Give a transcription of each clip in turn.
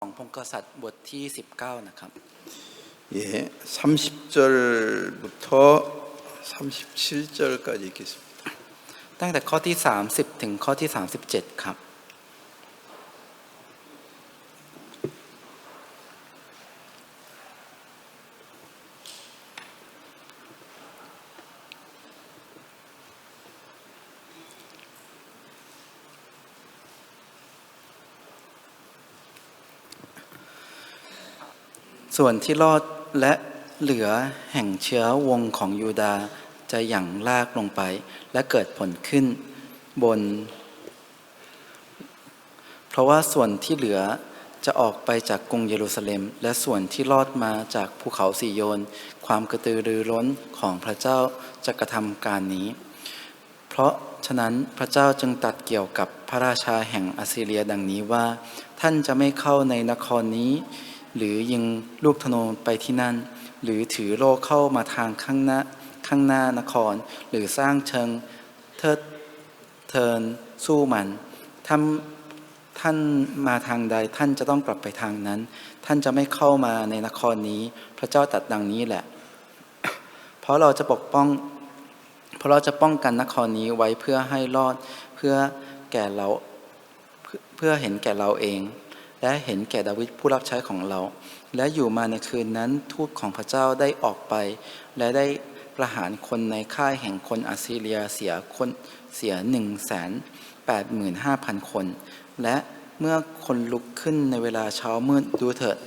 ของพงศษัตริย์บทที่19นะครับ 예, 30절부터 37절까지 읽겠습니다. ตั้งแต่ข้อที่30ถึงข้อที่37ครับส่วนที่รอดและเหลือแห่งเชื้อวงของยูดาห์จะหยั่งลากลงไปและเกิดผลขึ้นบนเพราะว่าส่วนที่เหลือจะออกไปจากกรุงเยรูซาเล็มและส่วนที่รอดมาจากภูเขาสีโยนความกระตือรือร้นของพระเจ้าจะกระทำการนี้เพราะฉะนั้นพระเจ้าจึงตรัสเกี่ยวกับพระราชาแห่งอัสซีเรียดังนี้ว่าท่านจะไม่เข้าในนครนี้หรือยิงลูกธนูไปที่นั่นหรือถือโล่เข้ามาทางข้างหน้านครหรือสร้างเชิงเทินสู้มันท่านมาทางใดท่านจะต้องกลับไปทางนั้นท่านจะไม่เข้ามาในนครนี้พระเจ้าตรัสดังนี้แหละ เพราะเราจะป้องกันนครนี้ไว้เพื่อให้รอดเพื่อเห็นแก่เราเองและเห็นแก่ดาวิดผู้รับใช้ของเราและอยู่มาในคืนนั้นทูตของพระเจ้าได้ออกไปและได้ประหารคนในค่ายแห่งคนอัสซีเรียเสีย 185,000 คนและเมื่อคนลุกขึ้นในเวลาเช้ามืดดูเถิด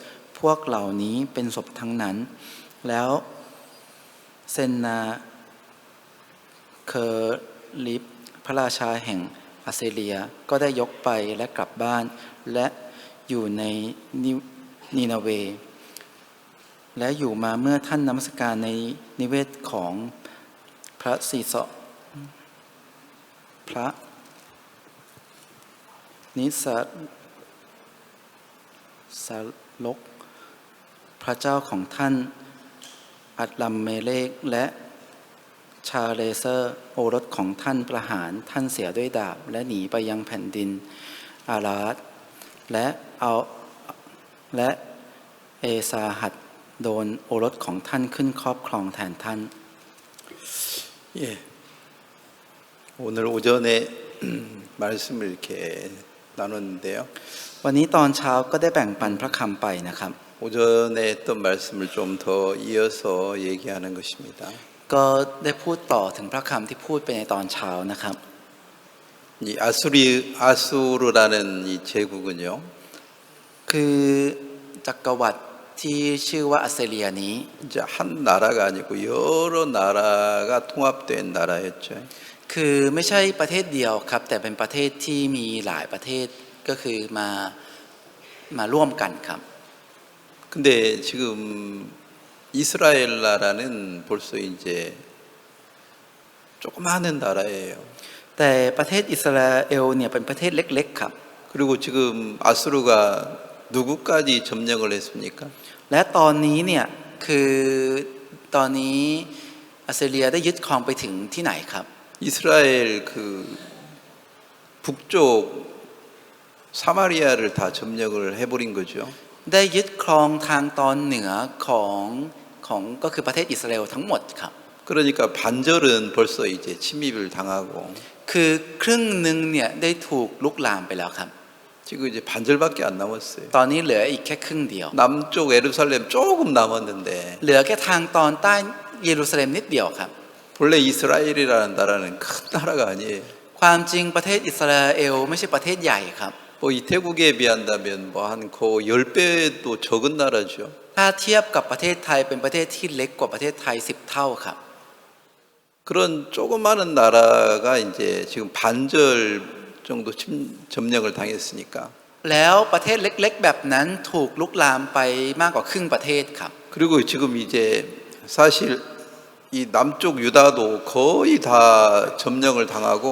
พวกเหล่านี้เป็นศพทั้งนั้นแล้วเซนนาเคอริบพระราชาแห่งอัสซีเรียก็ได้ยกไปและกลับบ้านและอยู่ในนีนาเวและอยู่มาเมื่อท่านนมัสการในนิเวศของพระศีสพระนิสสลกพระเจ้าของท่านอัดลัมเมเลกและชาเลเซอร์โอรสของท่านประหารท่านเสียด้วยดาบและหนีไปยังแผ่นดินอาราดและเอซาหัดโดนโอรสของท่านขึ้นครอบครองแทนท่าน 예, 오늘 오전에 말씀을 이렇게 나눴는데요. วันนี้ตอนเช้าก็ได้แบ่งปันพระคำไปนะครับ 오전에 했던 말씀을 좀 더 이어서 얘기하는 것입니다. ก็ได้พูดต่อถึงพระคำที่พูดไปในตอนเช้านะครับ 이 아수르라는 이 제국은요. คือจักรวรรดิที่ชื่อว่าอัสซีเรียนี้ 이제 한 나라가 아니고 여러 나라가 통합된 나라였죠. คือไม่ใช่ประเทศเดียวครับแต่เป็นประเทศที่มีหลายประเทศก็คือมาร่วมกันครับ 근데 지금 이스라엘 나라는 벌써 이제 조그마한 나라예요. แต่ประเทศอิสราเอลเนี่ยเป็นประเทศเล็กๆครับ 그리고 지금 아수르가 누구까지 점령을 했습니까? และตอนนี้เนี่ยคือตอนนี้อัสซีเรียได้ยึดครองไปถึงที่ไหนครับ 이스라엘 그 북쪽 사마리아를 다 점령을 해버린 거죠. ได้ยึดครองทางตอนเหนือของก็คือประเทศอิสราเอลทั้งหมดครับ 그러니까 반절은 벌써 이제 침입을 당하고 คือครึ่งหนึ่งเนี่ยได้ถูกลุกลามไปแล้วครับ 지금 이제 반절밖에 안 남았어요. ตอนนี้เหลืออีกแค่ครึ่งเดียว 남쪽 예루살렘 조금 남았는데 เหลือแค่ทางตอนใต้เยรูซาเล็มนิดเดียวครับ 본래 이스라엘이라는 나라는 큰 나라가 아니에요. ความจริงประเทศอิสราเอลไม่ใช่ประเทศใหญ่ครับ 뭐 이 태국에 비한다면 뭐 한 거의 10배도 적은 나라죠. ถ้าเทียบกับประเทศไทยเป็นประเทศที่เล็กกว่าประเทศไทย10เท่าครับ 그런 조그마한 나라가 이제 지금 반절 정도 점령을 당했으니까 แล้วประเทศเล็กๆแบบนั้นถูกลุกลามไปมากกว่าครึ่งประเทศครับ 그리고 지금 이제 사실 이 남쪽 유다도 거의 다 점령을 당하고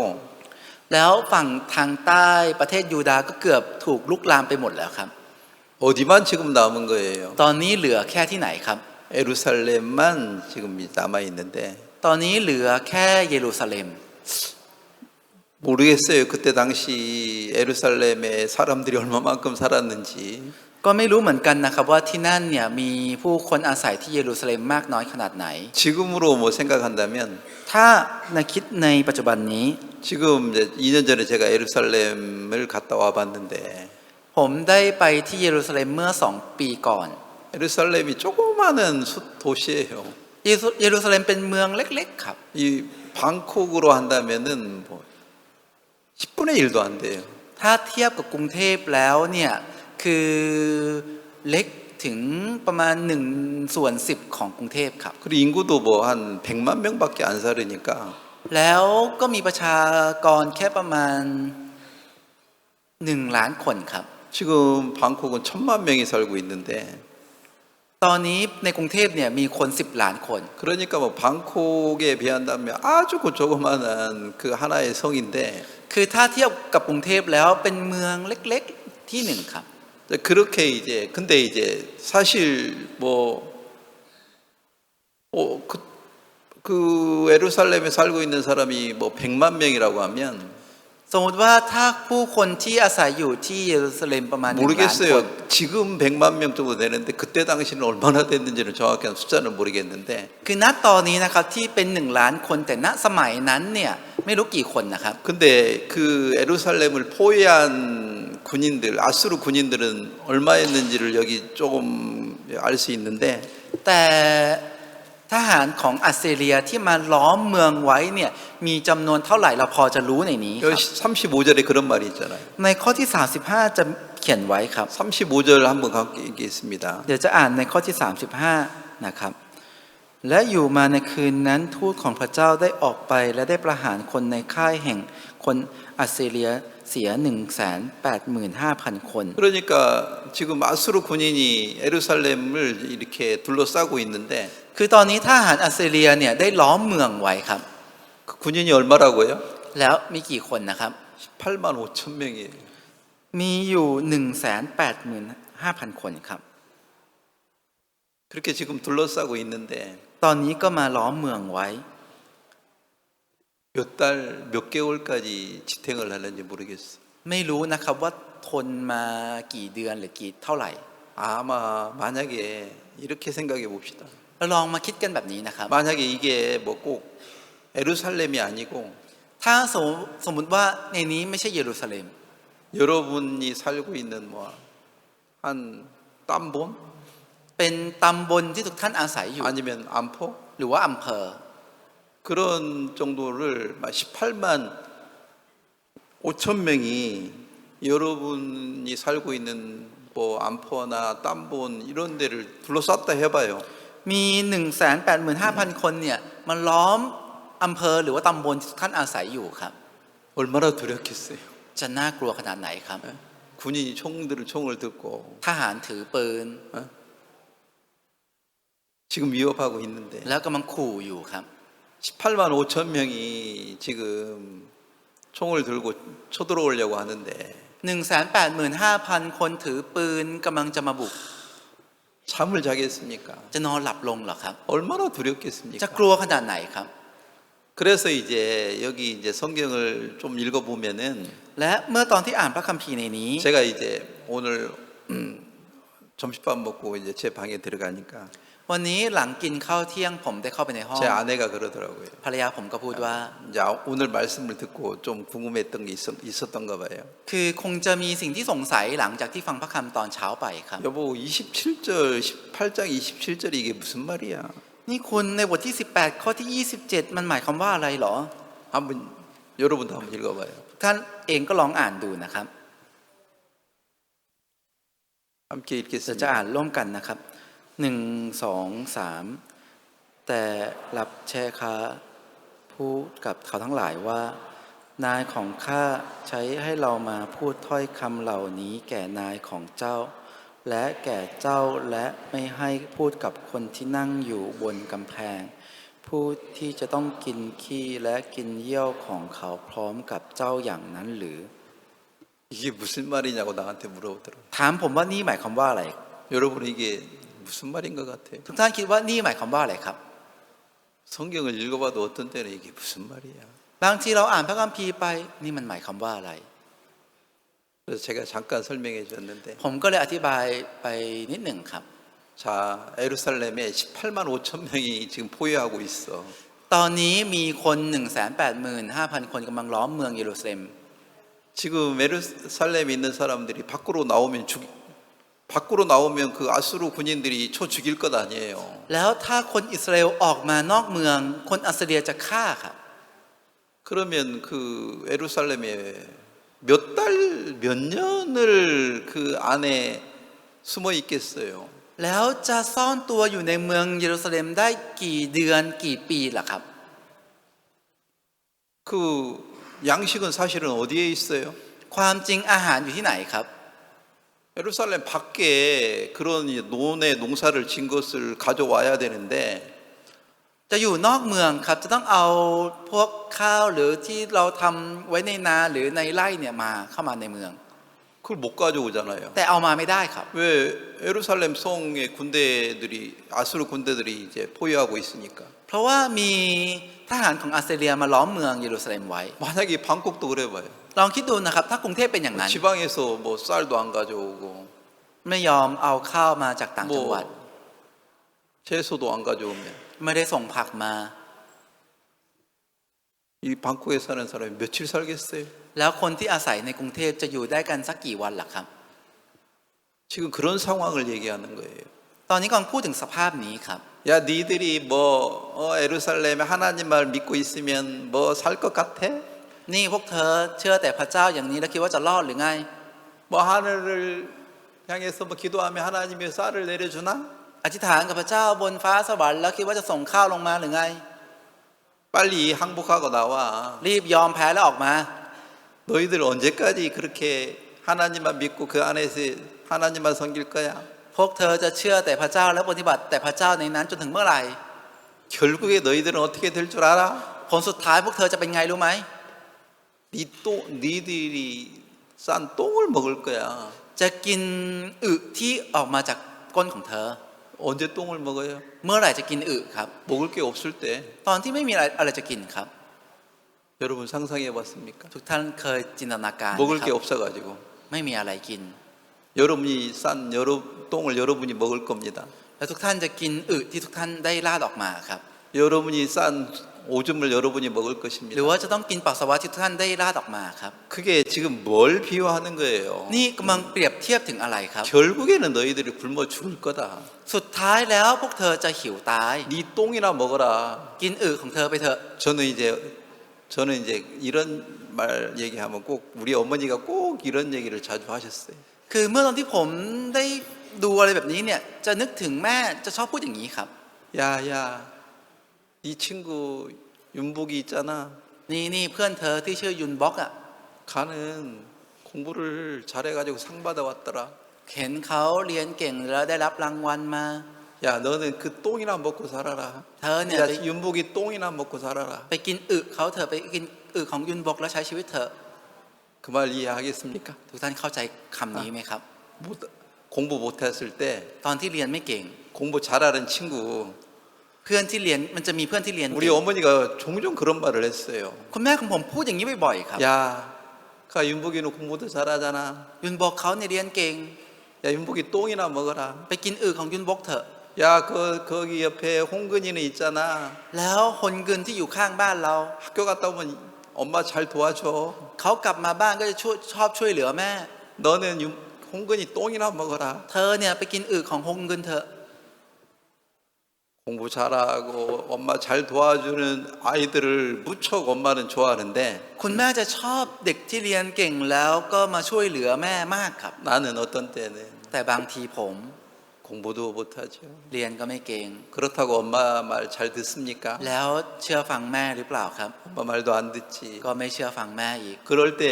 แล้วฝั่งทางใต้ประเทศยูดาห์ก็เกือบถูกลุกลามไปหมดแล้วครับ 어디만 지금 남은 거예요. ตอนนี้เหลือแค่ที่ไหนครับ 예루살렘만 지금 남아 있는데 ตอนนี้เหลือแค่เยรูซาเล็ม 모르겠어요. 그때 당시 예루살렘에 사람들이 얼마만큼 살았는지. ก็ไม่รู้เหมือนกันนะครับว่าที่นั่นเนี่ยมีผู้คนอาศัยที่เยรูซาเล็มมากน้อยขนาดไหน 지금으로 뭐 생각한다면 ถ้าในคิดในปัจจุบันนี้ 지금 이제 2년 전에 제가 예루살렘을 갔다 와 봤는데 ผมได้ไปที่เยรูซาเล็มเมื่อ2 ปีก่อน 예루살렘이 조그마한 도시예요. เยรูซาเล็มเป็นเมืองเล็กๆครับ 이 방콕으로 한다면은 뭐 10분의 1도 안 돼요. ถ้าเทียบกับกรุงเทพแล้วเนี่ยคือเล็กถึงประมาณ1/10ของกรุงเทพครับ 그리고 인구도 뭐 한 100만 명밖에 안 살으니까 แล้วก็มีประชากรแค่ประมาณ1 ล้านคนครับ 지금 방콕은 1,000만 명이 살고 있는데 ตอนนี้ในกรุงเทพเนี่ยมีคน10 ล้านคน 그러니까 뭐 방콕에 비한다면 아주 조그마한 그 하나의 성인데 คือถ้าเทียบกับกรุงเทพแล้วเป็นเมืองเล็กๆที่หนึ่งครับ 그렇게 이제 근데 이제 사실 뭐 그 예루살렘에 살고 있는 사람이 뭐 100만 명이라고 하면 สมมติว่าถ้าผู้คนที่อาศัยอยู่ที่เยรูซาเล็มประมาณ1 ล้านคน 모르겠어요. 지금 100만 명 정도 되는데 그때 당시는 얼마나 됐는지는 정확한 숫자는 모르겠는데 คือณตอนนี้นะครับที่เป็น1 ล้านคนแต่ณสมัยนั้นเนี่ยไม่รู้กี่คนนะครับ 근데 그 예루살렘을 포위한 군인들 아수르 군인들은 얼마였는지를 여기 조금 알 수 있는데 แต่ทหารของอัสซีเรียที่มาล้อมเมืองไว้เนี่ยมีจำนวนเท่าไหร่เราพอจะรู้ในนี้ครับ 여기 35절에 그런 말이 있잖아요. ในข้อที่35จะเขียนไว้ครับ 35절 한번 갖고 있겠습니다. เดี๋ยวจะอ่านในข้อที่35นะครับและอยู่มาในคืนนั้นทูตของพระเจ้าได้ออกไปและได้ประหารคนในค่ายแห่งคนอัสซีเรียเสีย 185,000 คน 그러니까 지금 아수르 군인이 예루살렘을 이렇게 둘러싸고 있는데 คือตอนนี้ทหารอัสซีเรียเนี่ยได้ล้อมเมืองไว้ครับ 그 군인이 얼마라고요? แล้วมีกี่คนนะครับ 18만 5천 명이에요. มีอยู่ 185,000 คนครับ 그렇게 지금 둘러싸고 있는데 ตอนนี้ก็มาล้อมเมืองไว้ 몇 달, 몇 개월까지 지탱을 하는지 모르겠어. ไม่รู้นะครับว่าทนมากี่เดือนหรือกี่เท่าไหร่ 아마 만약에 이렇게 생각해 봅시다. เราลองมาคิดกันแบบนี้นะครับ 만약에 이게 뭐 꼭 예루살렘이 아니고 ถ้าสมมุติว่าในนี้ไม่ใช่เยรูซาเล็ม 여러분이 살고 있는 뭐 한 땀본 เป็นตำบลที่ทุกท่านอาศัยอยู่ 아니면 안포 หรือว่าอำเภอ 그런 정도를 18만 5천 명이 여러분이 살고 있는 뭐 안포나 땀본 이런 데를 둘러쌌다 해봐요. มี 185,000 คนเนี่ยมาล้อมอำเภอหรือว่าตำบลที่ทุกท่านอาศัยอยู่ครับ 얼마나 두렵겠어요. จะน่ากลัวขนาดไหนครับ 군인이 총을 듣고 ทหารถือปืน 지금 위협하고 있는데 แล้วกำลังขู่อยู่ครับ 18만 5천 명이 지금 총을 들고 쳐들어오려고 하는데 185,000 คนถือปืนกำลังจะมาบุก 잠을 자겠습니까? จะนอนหลับลงเหรอครับ 얼마나 จะ 두렵겠습니까? กลัวขนาดไหนครับ 그래서 이제 여기 이제 성경을 좀 읽어보면은 และเมื่อตอนที่อ่านพระคัมภีร์ในนี้ 제가 이제 오늘 점심밥 먹고 이제 제 방에 들어가니까 วันนี้หลังกินข้าวเที่ยงผมได้เข้าไปในห้อง 제 아내가 그러더라고요. ภรรยาผมก็พูดว่า 이제 오늘 말씀을 듣고 좀 궁금했던 게 있었던가 봐요. คือคงจะมีสิ่งที่สงสัยหลังจากที่ฟังพระคำตอนเช้าไปครับ 여보 27절 18장 27절이 이게 무슨 말이야? นี่คุณในบทที่18ข้อที่27มันหมายความว่าอะไรหรอ 한번 여러분도 한번 읽어봐요. ท่านเองก็ลองอ่านดูนะครับ 함께 เดี๋ยวจะ 읽겠습니다. อ่านร่วมกันนะครับ1 2 3แต่รับแชคาพูดกับเขาทั้งหลายว่านายของข้าใช้ให้เรามาพูดถ้อยคำเหล่านี้แก่นายของเจ้า และแก่เจ้าและไม่ให้พูดกับคนที่นั่งอยู่บนกำแพง ผู้ที่จะต้องกินขี้และกินเยี่ยวของเขาพร้อมกับเจ้าอย่างนั้นหรือ 이게 무슨 말이냐고 나한테 물어보더라고요. ถามผมว่านี่หมายความว่าอะไร 여러분 이게 무슨 말인 것 같아요? ทุกท่านคิดว่านี่หมายความว่าอะไรครับ 성경을 읽어봐도 어떤 때는 이게 무슨 말이야? บางทีเราอ่านพระคัมภีร์ไปนี่มันหมายความว่าอะไร 그래서 제가 잠깐 설명해 주었는데 ผมก็เลยอธิบายไปนิดหนึ่งครับ 자, 예루살렘에 18만 5천 명이 지금 포위하고 있어. ตอนนี้มีคน 185,000 คนกำลังล้อมเมืองเยรูซาเล็ม 지금 예루살렘에 있는 사람들이 밖으로 나오면 그 아수르 군인들이 쳐 죽일 것 아니에요. แล้วถ้าคนอิสราเอลออกมานอกเมืองคนอัสซีเรียจะฆ่าครับ 그러면 그 예루살렘에 몇 달, 몇 년을 그 안에 숨어 있겠어요. แล้วจะซ่อนตัวอยู่ในเมืองเยรูซาเล็มได้กี่เดือนกี่ปีล่ะครับ 그 양식은 사실은 어디에 있어요? ความจริงอาหารอยู่ที่ไหนครับ 예루살렘 밖에 그런 논에 농사를 진 것을 가져와야 되는데 จะอยู่นอกเมืองครับจะต้องเอาพวกข้าวหรือที่เราทำไว้ในนาหรือในไร่เนี่ยมาเข้ามาในเมือง 그걸 못 가져오잖아요. แต่เอามาไม่ได้ครับ 왜 예루살렘 성의 군대들이 아수르 군대들이 이제 포위하고 있으니까. เพราะว่ามีทหารของอัสซีเรียมาล้อมเมืองเยรูซาเล็มไว้ 만약에 방콕도 그래봐요. ลองคิดดูนะครับถ้ากรุงเทพเป็นอย่างนั้น 지방에서 뭐 쌀도 안 가져오고 ไม่ยอมเอาข้าวมาจากต่างจังหวัด 채소도 안 가져오면 ไม่ได้ส่งผักมา 이 방콕에 사는 사람이 며칠 살겠어요? แล้วคนที่อาศัยในกรุงเทพจะอยู่ได้กันสักกี่วันล่ะครับ 지금 그런 상황을 얘기하는 거예요. ตอนนี้กำลังพูดถึงสภาพนี้ครับ 야, 니들이 뭐 예루살렘에 하나님만 믿고 있으면 뭐 살 것 같아? นี่พวกเธอเชื่อแต่พระเจ้าอย่างนี้แล้วคิดว่าจะรอดหรือไง 뭐 하늘을 향해서 뭐 기도하면 하나님이 쌀을 내려주나? อธิษฐานกับพระเจ้าบนฟ้าสวรรค์แล้วคิดว่าจะส่งข้าวลงมาหรือไง 빨리 항복하고 나와. รีบยอมแพ้แล้วออกมา 너희들 언제까지 그렇게 하나님만 믿고 그 안에서 하나님만 섬길 거야? พวกเธอจะเชื่อแต่พระเจ้าและปฏิบัติแต่พระเจ้าในนั้นจนถึงเมื่อไหร่ 결국에 너희들은 어떻게 될 줄 알아? ผลสุดท้ายพวกเธอจะเป็นไงรู้ไหม 니들이 싼 똥을 먹을 거야. จะกินอึที่ออกมาจากก้นของเธอ 언제 똥을 먹어요? เมื่อไหร่จะกินอึครับ 먹을 게 없을 때. ตอนที่ไม่มีอะไรจะกินครับ 여러분 상상해 봤습니까? ทุกท่านเคยจินตนาการไหม 먹을 ค 게 รับ 없어가지고 ไม่มีอะไรกิน 여러분이 싼 똥을 여러분이 먹을 겁니다. แล้วทุกท่านจะกินอึที่ทุกท่านได้ลาดออกมาครับ 여러분이 싼 오줌을 여러분이 먹을 หรือ 것입니다. ว่าจะต้องกินปัสสาวะที่ทุกท่านได้ลาดออกมาครับ 그게 지금 뭘 비유하는 거예요? นี่กำลังเปรียบเทียบถึงอะไรครับ 결국에는 너희들이 굶어 죽을 거다. สุดท้ายแล้วพวกเธอจะหิวตาย 네 똥이나 먹어라. กินอึของเธอไปเถอะ 저는 이제 이런 말 얘기하면 꼭 우리 어머니가 꼭 이런 얘기를 자주 하셨어요. คือเมื่อตอนที่ผมได้ดูอะไรแบบนี้เนี่ยจะนึกถึงแม่จะชอบพูดอย่างนี้ครับ 야야, 네 친구 윤복이 있잖아. นี่เพื่อนเธอที่ชื่อยุนบ็อกอ่ะ 가는 공부를 잘해가지고 상 받아왔더라. เห็นเขาเรียนเก่งแล้วได้รับรางวัลมา 야, 너는 그 똥이나 먹고 살아라. 더는 야, 윤복이 똥이나 먹고 살아라. ไปกินอึเขาเถอะไปกินอึของยุนบ็อกแล้วใช้ชีวิตเถอะ 그 말 이해하겠습니까? ทุกท่านเข้าใจคำนี้ไหมครับ 공부 못했을 때 ตอนที่เรียนไม่เก่ง 공부 잘하는 친구 เพื่อนที่เรียนมันจะมีเพื่อนที่เรียน 우리 เก่ง 어머니가 종종 그런 말을 했어요. คุณแม่ของผมพูดอย่างนี้บ่อยๆครับ 야, 가 윤복이는 공부도 잘하잖아. ยุนบ็อกเขาเนี่ยเรียนเก่ง 야, 윤복이 똥이나 먹어라. ไปกินอึของยุนบ็อกเถอะ 야, 거기 옆에 홍근이는 있잖아. แล้วคนเกินที่อยู่ข้างบ้านเรา 학교 갔다 오면 엄마 잘 도와줘. เขากลับมาบ้านก็จะชอบช่วยเหลือแม่ 너는 홍근이 똥이나 먹어라. เธอเนี่ยไปกินอึของฮงเกินเถอะ 공부 잘하고 엄마 잘 도와주는 아이들을 무척 엄마는 좋아하는데 คุณแม่จะชอบเด็กที่เรียนเก่งแล้วก็มาช่วยเหลือแม่มากครับ 나는 어떤 때는 แต่บางทีผม 공부도 못하죠. เรียนก็ไม่เก่ง 그렇다고 엄마 말 잘 듣습니까? แล้วเชื่อฟังแม่หรือเปล่าครับ 엄마 말도 안 듣지. ก็ไม่เชื่อฟังแม่อีก 그럴 때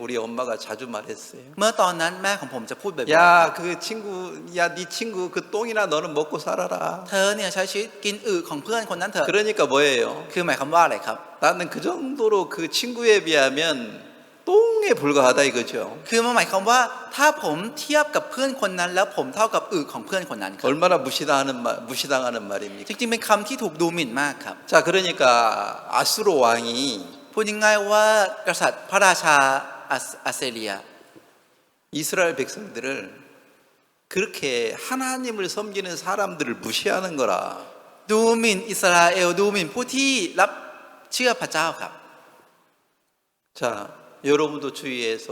우리 엄마가 자주 말했어요. เมื่อตอนนั้นแม่ของผมจะพูดแบบ 야, 그 친구, 야, 네 친구 그 똥이나 너는 먹고 살아라. เธอเนี่ยใช้ชีวิตกินอึของเพื่อนคนนั้นเถอะ 그러니까 뭐예요? คือหมายความว่าอะไรครับ 나는 그 정도로 그 친구에 비하면 똥에 불과하다 이거죠. คือมันหมายความว่าถ้าผมเทียบกับเพื่อนคนนั้นแล้วผมเท่ากับอึของเพื่อนคนนั้นครับ 얼마나 무시당하는 말입니까? จริงๆเป็นคำที่ถูกดูหมิ่นมากครับ 자, 그러니까 아수르 왕이 พูดง่ายๆว่ากษัตริย์พระราชาอัสเซเรีย 이스라엘 백성들을 그렇게 하나님을 섬기는 사람들을 무시하는 거라. ดูหมิ่นอิสราเอลดูหมิ่นผู้ที่รับเชื่อพระเจ้าครับ 자, 여러분도 주위에서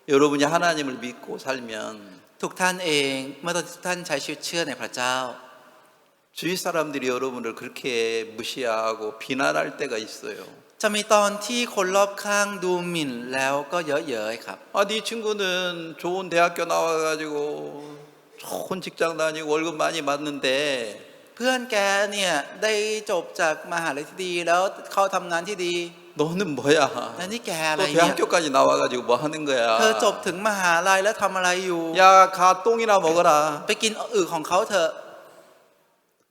여러분이 하나님을 믿고 살면 ทุกท่านเองเมื่อทุกท่านใช้ชีวิตเชื่อในพระเจ้า 주위 사람들이 여러분을 그렇게 무시하고 비난할 때가 있어요. จะมีตอนที่คนรอบข้างดูหมิ่นแล้วก็เยอะเย้ยครับ 아, 네 친구는 좋은 대학교 나와가지고 좋은 직장 다니고 월급 많이 받는데 เพื่อนแกเนี่ยได้จบจากมหาลัยที่ดีแล้วเขาทำงานที่ดี 너는 뭐야? แล้วนี่แกอะไร 또 เนี่ย 대학교까지 나와가지고 뭐 하는 เธอจ 거야? บถึงมหาลัยแล้วทำอะไรอยู่ 야, 가 똥이나 먹어라. ไปกินอึของเขาเถอะ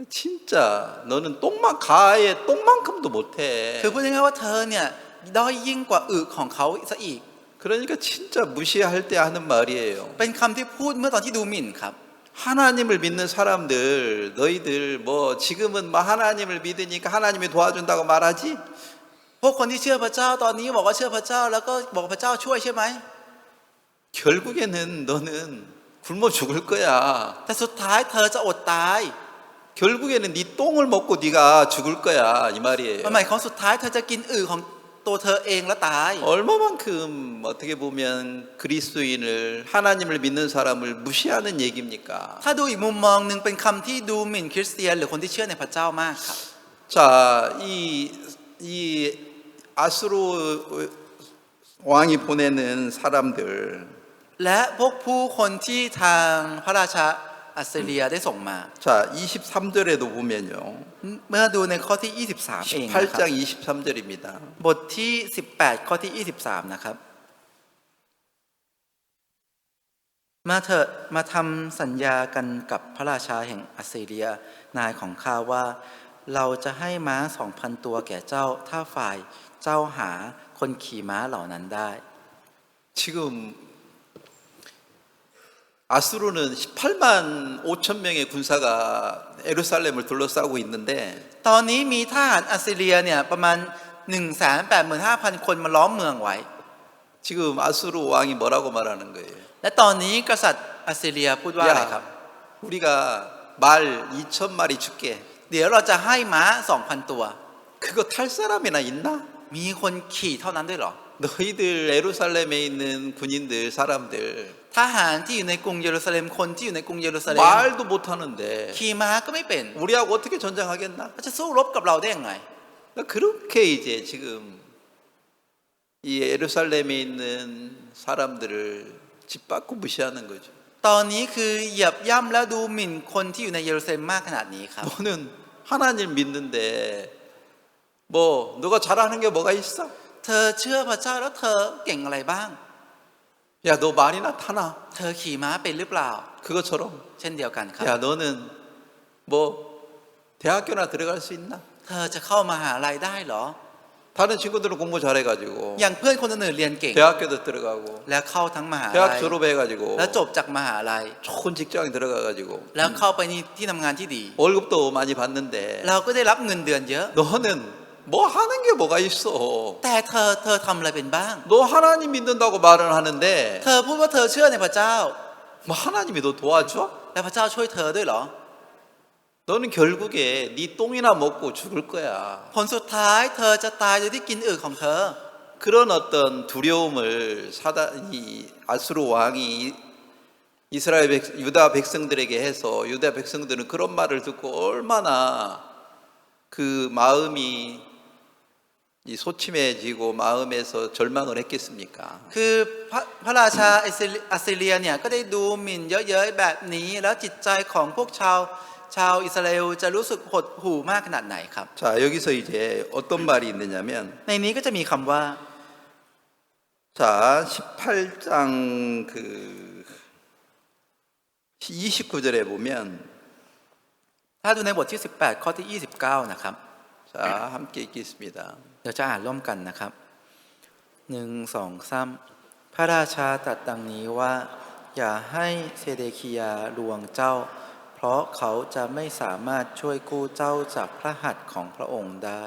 진짜 너는 똥만 가에 똥만큼도 못해. คือพูดง่ายๆว่าเธอเนี่ยด้อยยิ่งกว่าอึของเขาซะอีก 그러니까 진짜 무시할 때 하는 말이에요. เป็นคำที่พูดเมื่อตอนที่ดูหมิ่นครับ 하나님을 믿는 사람들, 너희들 뭐 지금은 뭐 하나님을 믿으니까 하나님이 도와준다고 말하지? พวกคนที่เชื่อพระเจ้าตอนนี้บอกว่าเชื่อพระเจ้าแล้วก็บอกพระเจ้าช่วยใช่ไหม 결국에는 너는 굶어 죽을 거야. แต่สุดท้ายเธอจะอดตาย 결국에는 네 똥을 먹고 네가 죽을 거야 이 말이에요. หมายความสุดท้ายเธอจะกินอึของตัวเธอเองแล้วตาย 얼마만큼 어떻게 보면 그리스도인을 하나님을 믿는 사람을 무시하는 얘기입니까? ถ้าดูอีกมุมมองหนึ่งเป็นคำที่ดูหมิ่นคริสเตียนหรือคนที่เชื่อในพระเจ้ามากครับ 자, 이 아수르 왕이 보내는 사람들 และพวกผู้คนที่ทางพระราชาอัสซีเรียได้ส่งมา 자, 23절에도 보면요. เมื่อดูในข้อที่ 23 เองนะครับ 18장 23절입니다. บทที่ 18 ข้อที่ 23 นะครับ มาเถอะมาทำสัญญากันกับพระราชาแห่งอัสซีเรียนายของข้าว่า เราจะให้ม้า 2,000 ตัวแก่เจ้าถ้าฝ่ายเจ้าหาคนขี่ม้าเหล่านั้นได้ 지금 아수르는 18만 5천 명의 군사가 예루살렘을 둘러싸고 있는데 ตอนนี้มีทหารอัสซีเรียเนี่ยประมาณ 185,000 คนมาล้อมเมืองไว้ 지금 아수르 왕이 뭐라고 말하는 거예요? และตอนนี้กษัตริย์อัสซีเรียพูดว่าอะไรครับ 우리가 말 2천 마리 줄게. เดี๋ยวเราจะให้ม้า 2,000 ตัว 그거 탈 사람이나 있나? มีคนขี่เท่านั้นด้วยเหรอ 너희들 예루살렘에 있는 군인들 사람들 ทหารที่อยู่ในกรุงเยรูซาเล็มคนที่อยู่ในกรุงเยรูซาเล็ม 말도 못하는데 ขี่ม้าก็ไม่เป็น 우리하고 어떻게 전쟁하겠나? เขาจะสู้รบกับเราได้ยังไง 그렇게 이제 지금 이 예루살렘에 있는 사람들을 짓밟고 무시하는 거죠. ตอนนี้คือเหยียบย่ำและดูหมิ่นคนที่อยู่ในเยรูซาเล็มมากขนาดนี้ครับ 너는 하나님 믿는데 뭐 너가 잘하는 게 뭐가 있어? เธอเชื่อพระเจ้าแล้วเธอเก่งอะไรบ้าง 야, 너 말이나 타나? เธอขี่ม้าเป็นหรือเปล่า 그것처럼 เช่นเดียวกันครับ 야, 너는 뭐 대학교나 들어갈 수 있나? เธอจะเข้ามหาลัยได้เหรอ 다른 친구들은 공부 잘해가지고 อย่างเพื่อนคนอื่นๆเรียนเก่ง 대학교도 들어가고 แล้วเข้าทั้งมหาลั 대학 ย 졸업해가지고 แล้วจบจากมหาลัย 좋은 직장에 들어가가지고 แล้วเข้าไปที่ทำงานที่ดี 월급도 많이 받는데 เราก็ได้รับเงินเดือนเยอะ 너는 뭐 하는 게 뭐가 있어? แต่เธอทำอะไรเป็นบ้าง 너 하나님 믿는다고 말은 하는데 เธอพูดว่าเธอเชื่อในพระเจ้า 뭐 하나님이 너 도와줘? และพระเจ้าช่วยเธอด้วยเหรอ 너는 결국에 네 똥이나 먹고 죽을 거야. ผลสุดท้ายเธอจะตายโดยที่กินอึของเธอ 그런 어떤 두려움을 이 아수르 왕이 이스라엘 유다 백성들에게 해서 유다 백성들은 그런 말을 듣고 얼마나 그 마음이 이 소침해지고 마음에서 절망을 했겠습니까? คือพระราชาอัสซีเรียเนี่ยก็ได้ดูหมิ่นเยอะเย้ยแบบนี้แล้วจิตใจของพวกชาวอิสราเอลจะรู้สึกหดหู่มากขนาดไหนครับ 자, 여기서 이제 어떤 말이 있느냐면 ในนี้ก็จะมีคำว่า 자, 18장 그 29절에 보면 ถ้าดูในบทที่ 18 ข้อที่ 29 นะครับ 자, 함께 읽겠습니다. เดี๋ยวจะอ่านร่วมกันนะครับ 1 2 3 พระราชาตรัสดังนี้ว่า อย่าให้เซเดคียาลวงเจ้า เพราะเขาจะไม่สามารถช่วยกู้เจ้าจากพระหัตถ์ของพระองค์ได้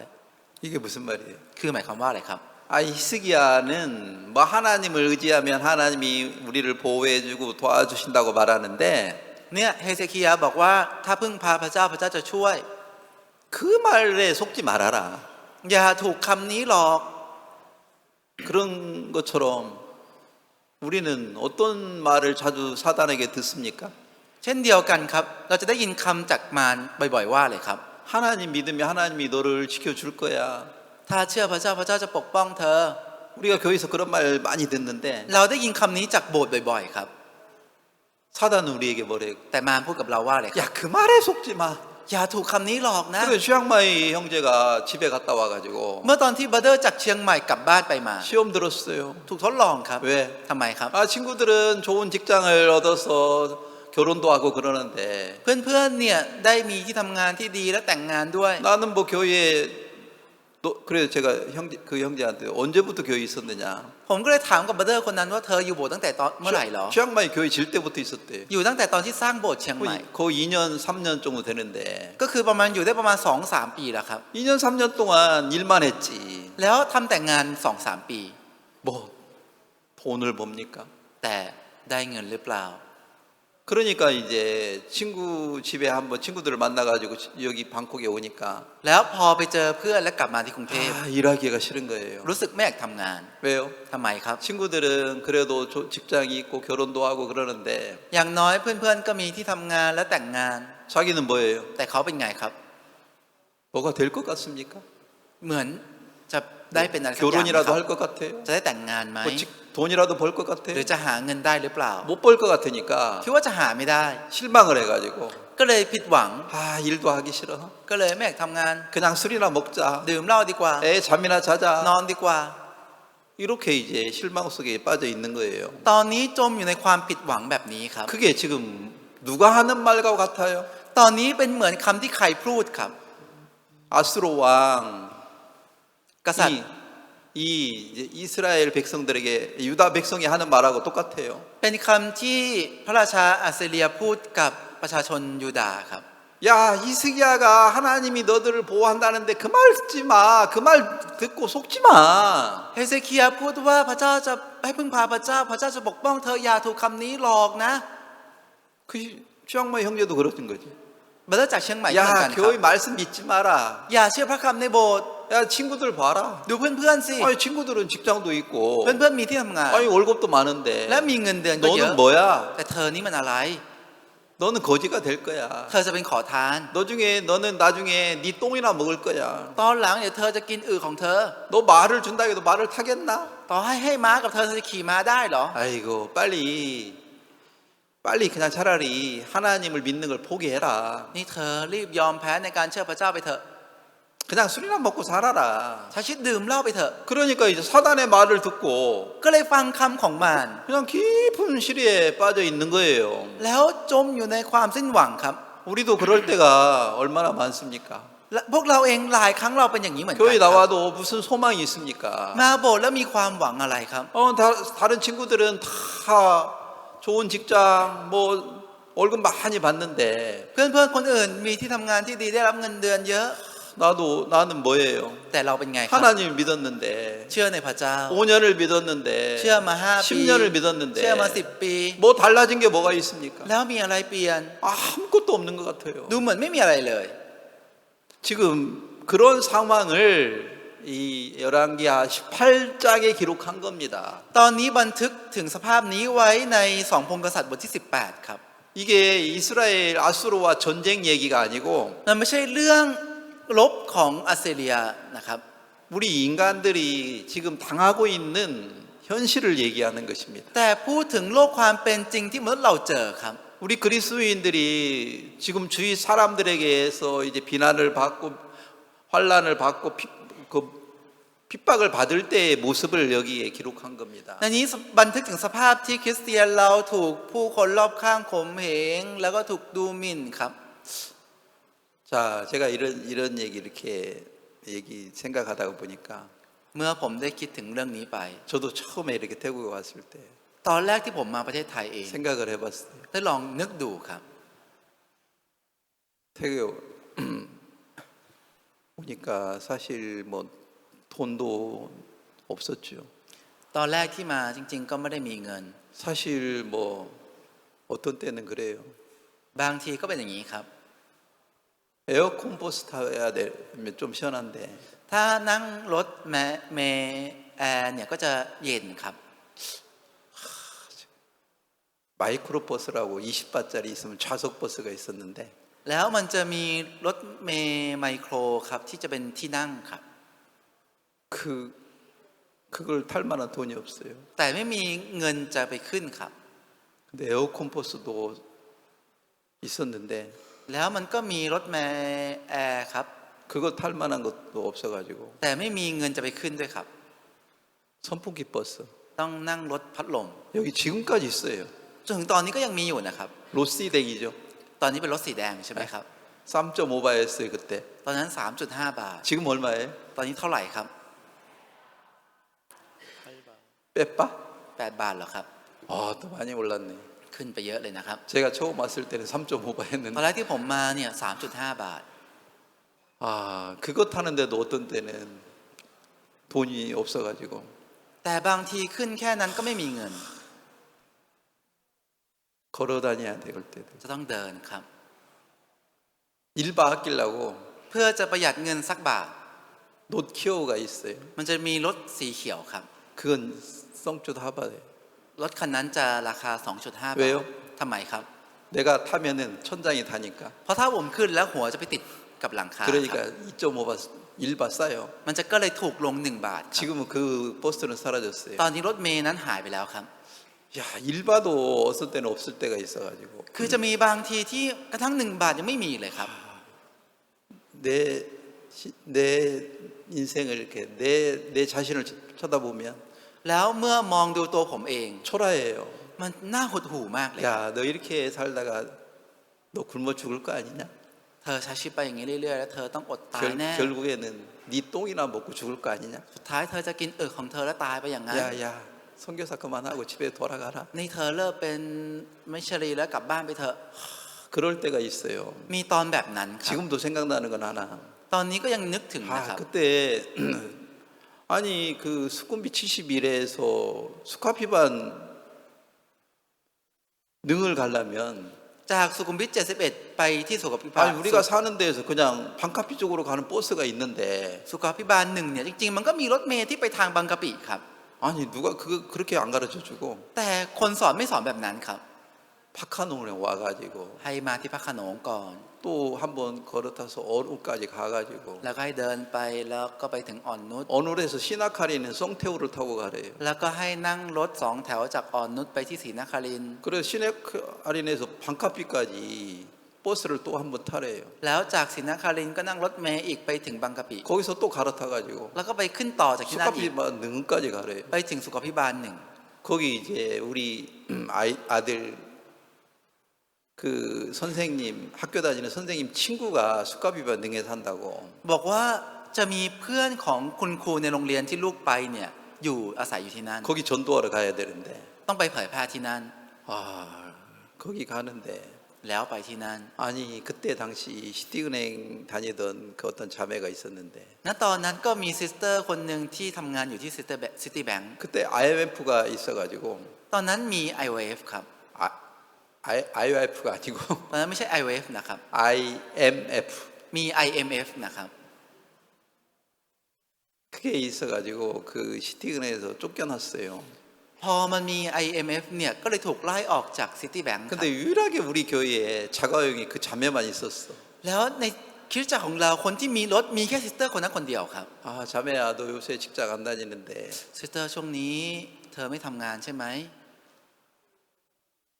이게 무슨 말이에요? คือหมายความว่าอะไรครับ 히스기야는 뭐 하나님을 의지하면 하나님이 우리를 보호해주고 도와주신다고 말하는데 เนี่ยเฮเซคียาบอกว่าถ้าพึ่งพาพระเจ้าพระเจ้าจะช่วย 그 말에 속지 말아라. อย่าถูกคำนี้หลอก 그런 것처럼 우리는 어떤 말을 자주 사단에게 듣습니까? เช่นเดียวกันครับเราจะได้ยินคำจากมารบ่อยๆว่าเลยครับ 하나님 믿으면 하나님이 너를 지켜줄 거야. ถ้าเชื่อพระเจ้าพระเจ้าจะปกป้องเธอ 우리가 교회에서 그런 말 많이 듣는데 เราได้ยินคำนี้จากโบสถ์บ่อยๆครับ 사단은 우리에게 뭐래요? แต่มารพูดกับเราว่าอะไรครับ 야, 그 말에 속지 마. อย่าถูกคำนี้หลอกนะ 그리고 슈양마이 형제가 집에 갔다 와가지고 เมื่อตอนที่บัตเตอร์จากเชียงใหม่กลับบ้านไปมา 시험 들었어요. ถูกทดลองครับ 왜? ทำไมครับ 친구들은 좋은 직장을 얻어서 결혼도 하고 그러는데 เพื่อนๆเนี่ยได้มีที่ทำงานที่ดีและแต่งงานด้วย 나는 뭐 교회에 그래서 제가 그 형제한테 언제부터 교회에 있었느냐? ผมก็เลยถามกับบัตเตอร์คนนั้นว่าเธออยู่โบสถ์ตั้งแต่ตอนเมื่อไหร่หรอ 슈양마이 교회 질 때부터 있었대. อยู่ตั้งแต่ตอนที่สร้างโบสถ์เชียงใหม่ 거의 2년, 3년 정도 되는데 ก็คือประมาณอยู่ได้ประมาณ 2-3 ปีแล้วครับ 2년, 3년 동안 일만 했지. แล้วทำแต่งงาน 2-3 ปี 뭐 돈을 봅니까? แต่ได้เงินหรือเปล่า 그러니까 이제 친구 집에 한번 친구들을 만나가지고 여기 방콕에 오니까 แล้วพอไปเจอเพื่อนและกลับมาที่กรุงเทพ 일하기가 싫은 거예요. รู้สึกไม่อยากทำงาน 왜요? ทำไมครับ 친구들은 그래도 직장이 있고 결혼도 하고 그러는데 อย่างน้อยเพื่อนๆก็มีที่ทำงานและแต่งงาน 자기는 뭐예요? แต่เขาเป็นไงครับ 뭐가 될 것 같습니까? เหมือนจะได้เป็นอะไรสักอย่างไหม 결혼이라도 ครับ 할 것 같아요? จะได้แต่งงานไหม 뭐 돈이라도 벌 것 ห 같아요? รือจะหาเงินได้หรือเปล่า 못 벌 것 같으니까 คิดว่าจะหาไม่ได้ 실망을 해가지고 ก็เลยผิดหวัง 일도 하기 싫어. ก็เลยไม่อยากทำงาน 그냥 술이나 먹자. ดื่มเหล้าดีกว่า 잠이나 น 자자. อนดีกว่า 이렇게 이제 실망 속에 빠져 있는 거예요. ตอนนี้จมอยู่ในความผิดหวังแบบนี้ครับ 그게 지금 누가 하는 말과 같아요? ตอนนี้เป็นเหมือนคำที่ใครพูดครับ 아수로 왕 กษัตริย์ 이 이제 이스라엘 백성들에게 유다 백성이 하는 말하고 똑같아요. เป็นคำที่พระราชาอัสซีเรียพูดกับประชาชนยูดาห์ครับ 야, 히스기야가 하나님이 너들을 보호한다는데 그 말 듣지 마. 그 말 듣고 속지 마. เฮเซคียาพูดว่าพระเจ้าจะให้พึ่งพาพระเจ้าพระเจ้าจะปกป้องเธออย่าถูกคำนี้หลอกนะ 그 슈양마이 형제도 그러는 거지. บัตเตอร์จากเชียงใหม่ก็เหมือนกัน 야, ครับ 교회 말씀 믿지 마라. อย่าเชื่อพระคำในโบสถ์ 야, 친구들 봐라. ดูเพื่อนๆสิ 친구들은 직장도 있고 เพื่อนๆมีที่ทำงาน 월급도 많은데 และมีเงินเดือนก็เยอะ 너는 뭐야? แต่เธอนี่มันอะไร 너는 거지가 될 거야. เธอจะเป็นขอทาน 너는 나중에 네 똥이나 먹을 거야. ตอนหลังเดี๋ยวเธอจะกินอึของเธอ 너 말을 준다 해도 말을 타겠나? ต่อให้ม้ากับเธอจะขี่ม้าได้เหรอ 아이고, 빨리 그냥 차라리 하나님을 믿는 걸 포기해라. นี่เธอรีบยอมแพ้ในการเชื่อพระเจ้าไปเถอะ 그냥 술이나 먹고 살아라. ใช้ชีวิตดื่มเหล้าไปเถอะ 그러니까 이제 사단의 말을 듣고 ก็เลยฟังคำของมาร 그냥 깊은 시리에 빠져 있는 거예요. แล้วจมอยู่ในความสิ้นหวังครับ 우리도 그럴 때가 얼마나 많습니까? และพวกเราเองหลายครั้งเราเป็นอย่างนี้เหมือนกัน 교회 ครับ 나와도 무슨 소망이 있습니까? มาโบสถ์แล้วมีความหวังอะไรครับ 다른 친구들은 다 좋은 직장, 뭐 월급 많이 받는데 เพื่อนๆคนอื่นมีที่ทำงานที่ดีได้รับเงินเดือนเยอะ 나는 뭐예요? แต่เราเป็นไงครับ 하나님 믿었는데 เชื่อในพระเจ้า 5년을 믿었는데 เชื่อมา5 ปี 10년을 믿었는데 เชื่อมา10 ปี 뭐 달라진 게 뭐가 있습니까? แล้วมีอะไรเปลี่ยน 아무것도 없는 것 같아요. ดูเหมือนไม่มีอะไรเลย 지금 그런 상황을 이 열왕기하 18장에 기록한 겁니다. ตอนนี้บันทึกถึงสภาพนี้ไว้ใน2 พงศ์กษัตริย์บทที่ 18 ครับ 이게 이스라엘 아수르와 전쟁 얘기가 아니고 นั่นไม่ใช่เรื่องรบของอัสซีเรียนะครับ 우리 인간들이 지금 당하고 있는 현실을 얘기하는 것입니다. แต่พูดถึงโลกความเป็นจริงที่มนุษย์เราเจอครับ 우리 그리스도인들이 지금 주위 사람들에게서 이제 비난을 받고 환난을 받고 핍박을 받을 때의 모습을 여기에 기록한 겁니다. ในนี้บันทึกถึงสภาพที่คริสเตียนเราถูกผู้คนรอบข้างข่มเหงแล้วก็ถูกดูหมิ่นครับ 자, 제가 이런 얘기 이렇게 생각하다가 보니까 เมื่อผมได้คิดถึงเรื่องนี้ไป 저도 처음에 이렇게 태국에 왔을 때 ตอนแรกที่ผมมาประเทศไทยเอง 생각을 해봤어요. ได้ลองนึกดูครับ 태국에 오니까 사실 뭐 돈도 없었죠. ตอนแรกที่มาจริงๆก็ไม่ได้มีเงิน 사실 뭐 어떤 때는 그래요. บางทีก็เป็นอย่างนี้ครับ 에어컨 버스 타야 되면 좀 시원한데 ถ้านั่งรถเมแอร์เนี่ยก็จะเย็นครับ 마이크로 버스라고 20바짜리 있으면 좌석 버스가 있었는데 แล้วมันจะมีรถเมไมโครครับที่จะเป็นที่นั่งครับ 그걸 탈 만한 돈이 없어요. แต่ไม่มีเงินจะไปขึ้นครับ 근데 에어컨 버스도 있었는데 แล้วมันก็มีรถเมแอร์ครับ 그거 탈 만한 것도 없어가지고 แต่ไม่มีเงินจะไปขึ้นด้วยครับ 선풍기 버스 ต้องนั่งรถพัดลม 여기 지금까지 있어요. จนถึงตอนนี้ก็ยังมีอยู่นะครับ 로시덱이죠. ตอนนี้เป็นรถสีแดงใช่ไหมครับ 3.5바였어요 그때. ตอนนั้น 3.5 บาท 지금 얼마예요? ตอนนี้เท่าไหร่ครับ 빼빠? 8 บาทเหรอครับ 또 많이 올랐네. ขึ้นไปเยอะเลยนะครับ 제가 처음 왔을 때는 3.5바 ตอน 했는데 แรกที่ผมมาเนี่ย 3.5 บาท 그거 타는데도 어떤 때는 돈이 없어가지고 แต่บางทีขึ้นแค่นั้นก็ไม่มีเงิน 걸어 다녀야 돼 그럴 때도 จะต้องเดินครับ 1바 아끼려고 เพื่อจะประหยัดเงินสักบาท 노키오가 있어요. มันจะมีรถสีเขียวครับ 그건 썽쭈 하바예요. รถคันนั้นจะราคา 2.5 บา 왜요 ททำไมครับ 내가 타면은 천장이 다니까 เพราะถ้าผมขึ้นแล้วหัวจะไปติดกับหลังคาครับ 그러니까 2.5바 1바 싸요. มันจะก็เลยถูกลง1 บาทครับ 지금은 그 버스는 사라졌어요. ตอนนี้รถเมย์นั้นหายไปแล้วครับ 야 1바도 어떤 때는 없을 때가 있어가지고 คือจะมีบางทีที่กระทั่ง1 บาทยังไม่มีเลยครับ 내 인생을 이렇게 내 자신을 쳐다보면 แล้วเมื่อมองดูตัวผมเอง 초라해요. มันน่าหดหู่มากเลย 야 너 이렇게 살다가 너 굶어 죽을 거 아니냐? เธอใช้ชีวิตไปอย่างนี้เรื่อยๆแล้วเธอต้องอดตายแน่ 결국에는 네 똥이나 먹고 죽을 거 아니냐? สุดท้ายเธอจะกินของเธอแล้วตายไปอย่างนั้น 야 선교사 그만하고 집에 돌아가라. นี่เธอเลิกเป็นมิชลีแล้วกลับบ้านไปเถอะ 그럴 때가 있어요. มีตอนแบบนั้นครับ 지금도 생각나는 건 하나. ตอนนี้ก็ยังนึกถึงนะครับ 그때 아니 그 수군비 71에서 수카피반 능을 가려면 จากสุขุมวิท 71 ไปที่สุขภิบาล 아니 우리가 사는 데에서 그냥 반카피 쪽으로 가는 버스가 있는데 สุขภิบาล1เนี่ยจริงๆมันก็มีรถเมล์ที่ไปทางบางกะปิครับ 아니 누가 그렇게 안 가르쳐 주고 แต่คนสอนไม่สอนแบบนั้นครับ 파카농에 와가지고 ให้มาที่พระโขนงก่อน 또 한번 걸어타서 어눌까지 가가지고 แล้วก็ให้เดินไปแล้วก็ไปถึงอ่อนนุช 어눌에서 시나카리는 송태우를 타고 가래요. แล้วก็ให้นั่งรถ2 แถวจากอ่อนนุชไปที่ศรีนครินทร์ 그래서 시나카리에서 반카피까지 버스를 또 한번 타래요. แล้วจากศรีนครินทร์ก็นั่งรถเมล์อีกไปถึงบางกะปิ 거기서 또 갈아타가지고 แล้วก็ไปขึ้นต่อจากที่นั่นอีก 수카피반 능까지 가래요. ไปถึงสุขภิบาล 거기 이제 우리 아들 그 선생님 학교 다니는 선생님 친구가 수카피반 능에 산다고 บอกว่าจะมีเพื่อนของคุณครูในโรงเรียนที่ลูกไปเนี่ยอยู่อาศัยอยู่ที่นั่น 거기 전도하러 가야 되는데 ต้องไปเผยแพร่ที่นั่น 거기 가는데 แล้วไปที่นั่น 아니 그때 당시 시티은행 다니던 그 어떤 자매가 있었는데 ณตอนนั้นก็มีซิสเตอร์คนหนึ่งที่ทำงานอยู่ที่ซิตี้แบงก์ 그때 IMF가 있어가지고 ตอนนั้นมี IOF ครับ IOF가 아니고 ตอนนั้นไม่ใช่ IOF นะครับ IMF มี IMF นะครับ 그게 있어가지고 그 시티은행에서 쫓겨났어요. พอมันมี IMF เนี่ยก็เลยถูกไล่ออกจากซิตี้แบงก์ 근데 유일하게 우리 교회에 자가용이 그 자매만 있었어. แล้วในคริสตจักรของเราคนที่มีรถมีแค่ซิสเตอร์คนนั้นคนเดียวครับ 자매야 너 요새 직장 안 다니는데 ซิสเตอร์ช่วงนี้เธอไม่ทำงานใช่ไหม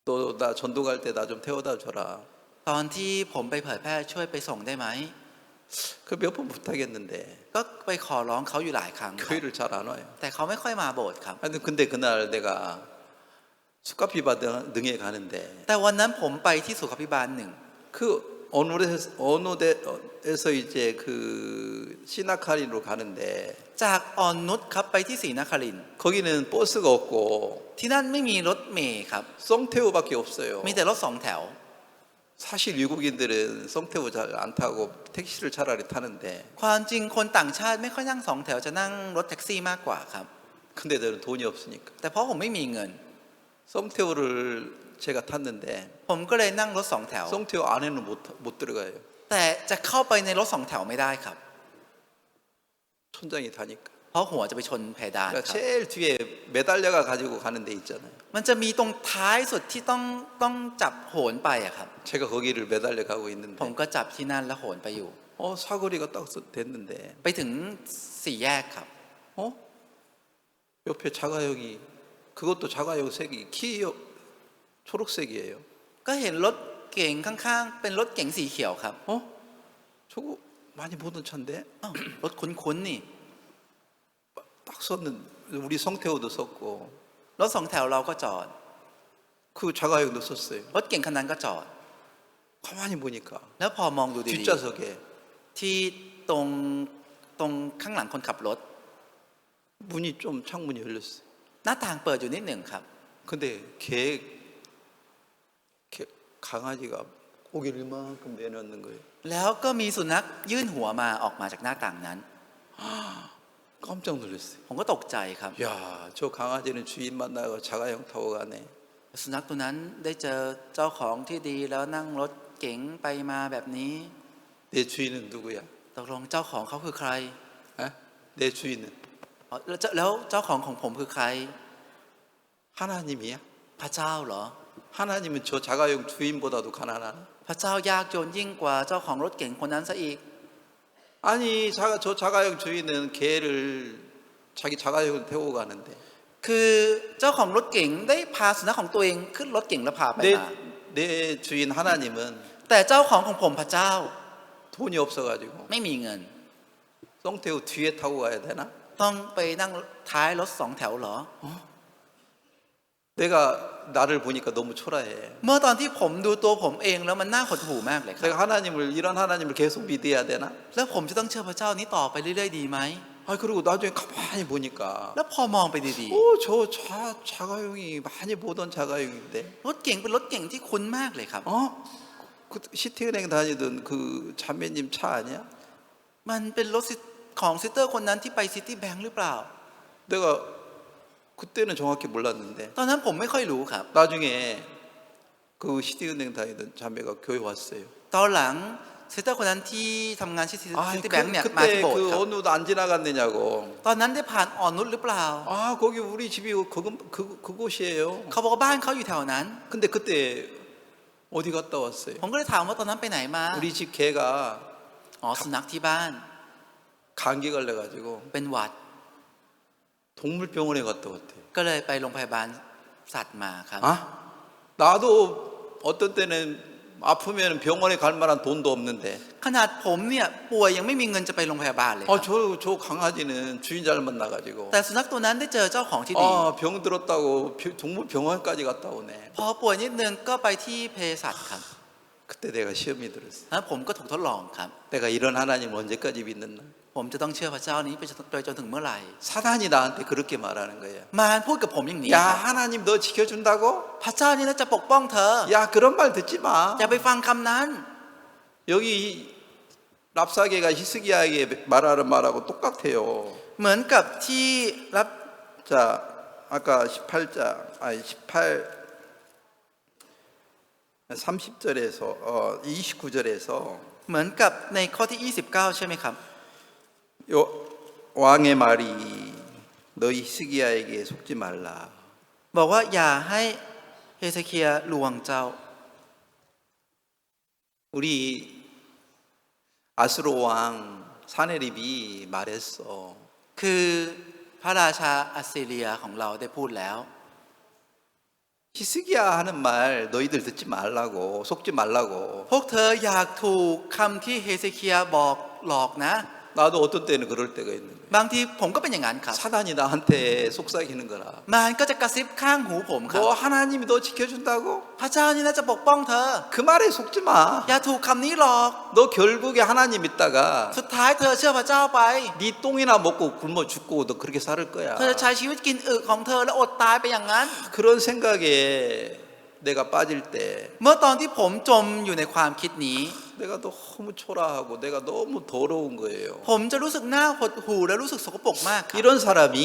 너 나 전도 갈 때 나 좀 태워다 줘라. ตอนที่ผมไปเผยแพร่ช่วยไปส่งได้ไหม 그 몇 번 부탁했는데 ก็ไปขอร้องเขาอยู่หลายครั้งครับ 교회를 잘 안 와요. แต่เขาไม่ค่อยมาโบสถ์ครับ 하여튼 근데 그날 내가 수카피바 능에 가는데 แต่วันนั้นผมไปที่สุขภิบาล 그 어느데에서 이제 그 시나카린으로 가는데 จากอ่อนนุชครับไปที่ศรีนครินทร์ 거기는 버스가 없고 ที่นั่นไม่มีรถเมล์ครับ 송태우밖에 없어요. มีแต่รถ2 แถว 사실 외국인들은 성태우 잘 안 타고 택시를 차라리 타는데 ความจริงคนต่างชาติไม่ค่อยนั่งสองแถวจะนั่งรถแท็กซี่มากกว่าครับ 근데 저는 돈이 없으니까 แต่เพราะผมไม่มีเงิน 성태우를 제가 탔는데 ผมก็เลยนั่งรถสองแถว 성태우 안에는 못 들어가요. แต่จะเข้าไปในรถสองแถวไม่ได้ครับ 천장이 다니까. เพราะหัวจะไปชนเพดาน 그러니까 ครับ 제일 뒤에 매달려가 가지고 가는 데 있잖아요. มันจะมีตรงท้ายสุดที่ต้องจับโหนไปอะครับ 제가 거기를 매달려 가고 ผม 있는데 ก็จับที่นั่นแล้วโหนไปอยู่ 사거리가 딱 됐는데 ไปถึงสี่แยกครับ 옆에 자가용이 그것도 자가용 색이 키어 초록색이에요. ก็เห็นรถเก๋งข้างๆ เป็นรถเก๋งสีเขียวครับ 저거 많이 보던 차인데 อ้าวรถคุ้นๆนี่ 딱 섰는 우리 성태우도 섰고 รถสองแถวเราก็จอด 그 자가용도 섰어요. รถเก๋งคันนั้นก็จอด 가만히 보니까 แล้วพอมองดูดี 뒷좌석에 ๆที่ตรงข้างหลังคนขับรถ 문이 좀 창문이 열렸어요. หน้าต่างเปิดอยู่นิดหนึ่งครับ 근데 강아지가 고개를 이만큼 내놓는 거예요. แล้วก็มีสุนัขยื่นหัวมาออกมาจากหน้าต่างนั้น 깜짝 놀랐어요. ผมก็ตกใจครับ 야, 저 강아지는 주인 만나고 자가용 타고 가네. สุนัขตัวนั้นได้เจอเจ้าของที่ดีแล้วนั่งรถเก๋งไปมาแบบนี้ 내 주인은 누구야? ตกลงเจ้าของเขาคือใคร 에? 내 주인은 อ๋อแล้วเจ้าของผมคือใคร 하나님이야? พระเจ้าเหรอ 하나님은 저 자가용 주인보다도 가난하나? พระเจ้ายากจนยิ่งกว่าเจ้าของรถเก๋งคนนั้นซะอีก 아니, 저 자가용 주인은 개를 자기 자가용을 태우고 가는데 คือเจ้าของรถเก๋งได้พาสุนัขของตัวเองขึ้นรถเก๋งแล้วพาไปมา 내 주인 하나님은 แต่เจ้าของผมพระเจ้า 돈이 없어가지고 ไม่มีเงิน 성태우 뒤에 타고 가야 되나? ต้องไปนั่งท้ายรถสองแถวเหรอ 내가 나를 보니까 너무 초라해. เมื่อตอนที่ผมดูตัวผมเองแล้วมันน่าหดหู่มากเลยครับ 내가 이런 하나님을 계속 믿어야 되나? แล้วผมจะต้องเชื่อพระเจ้านี้ต่อไปเรื่อยๆดีไหม 그리고 나중에 가만히 보니까 แล้วพอมองไปดี 저 자가용이 많이 보던 자가용인데 ๆรถเก๋งเป็นรถเก๋งที่คุ้นมากเลยครับ 그 시티은행 다니던 그 자매님 차 아니야? มันเป็นรถของซิสเตอร์คนนั้นที่ไปซิตี้แบงค์หรือเปล่า 내가 그때는 정확히 몰랐는데 ตอนนั้นผมไม่ค่อยรู้ครับ 나중에 그 시티은행 다니던 자매가 교회 왔어요. ตอนหลังซิสเตอร์คนนั้นที่ทำงานที่ซิตี้แบงค์เนี่ยมาที่ 그때 โบสถ์ 그 ครับ 어느도 안 지나갔느냐고. ตอนนั้นได้ผ่านอ่อนนุชหรือเปล่า 거기 우리 집이 그곳이에요. เขาบอกว่าบ้านเขาอยู่แถวนั้น 근데 그때 어디 갔다 왔어요? ผมก็เลยถามว่าตอนนั้นไปไหนมา 우리 집 개가 สุนัขที่บ้าน 감기 걸려가지고 เป็นหวัด 동물병원에 갔다 왔대요. ก็เลยไปโรงพยาบาลสัตว์มาครับ 나도 어떤 때는 아프면 병원에 갈 만한 돈도 없는데 ขนาดผมเนี่ยป่วยยังไม่มีเงินจะไปโรงพยาบาลเลยครับ 저 강아지는 주인 잘 만나가지고 แต่สุนัขตัวนั้นได้เจอเจ้าของที่ดี 병 들었다고 동물병원까지 갔다 오네. พอป่วยนิดนึงก็ไปที่เภสัชครับ 그때 내가 시험이 들었어. แล้วผมก็ถูกทดลองครับ 내가 이런 하나님을 언제까지 믿는다? ผมจะต้องเชื่อพระเจ้านี้ไปจนถึงเมื่อไหร่ 사단이 나한테 그렇게 말하는 거야. มารพูดกับผมอย่างนี้ 야 ครับ 하나님 너 지켜준다고? พระเจ้านี่น่าจะปกป้องเธอ 야 그런 말 듣지 마. อย่าไปฟังคำนั้น 여기 랍사게가 히스기야에게 말하는 말하고 똑같아요. เหมือนกับที่รับ 자 아까 18장 30절에서 29절에서 เหมือนกับในข้อที่ 29 ใช่ไหมครับ 왕의 말이 너희 히스기야에게 속지 말라. บอกว่าอย่าให้เฮเซเคียลวงเจ้า 우리 아수로 왕 사네립이 말했어. คือพระราชาอัสซีเรียของเราได้พูดแล้ว 히스기야 하는 말 너희들 듣지 말라고 속지 말라고. พวกเธออยากถูกคำที่เฮเซเคียบอกหลอกนะ 나도 어떤 때는 그럴 때가 있는 거야. บางทีผมก็เป็นอย่างนั้นครับ 사단이 나한테 속삭이는 거라. มารก็จะกระซิบข้างหูผมครับ 너 하나님이 너 지켜준다고? พระเจ้านี่น่าจะปกป้องเธอ 그 말에 속지 마. อย่าถูกคำนี้หลอก 너 결국에 하나님 믿다가 สุดท้ายเธอเชื่อพระเจ้าไป 네 똥이나 먹고 굶어 죽고 너 그렇게 살 거야. เธอจะใช้ชีวิตกินอึของเธอแล้วอดตายไปอย่างนั้น 그런 생각에 내가 빠질 때 เมื่อตอนที่ผมจมอยู่ในความคิดนี้ 내가 너무 초라하고 내가 너무 더러운 거예요. ผมจะรู้สึกหน้าหดหู่และรู้สึกสกปรกมากครับ 이런 사람이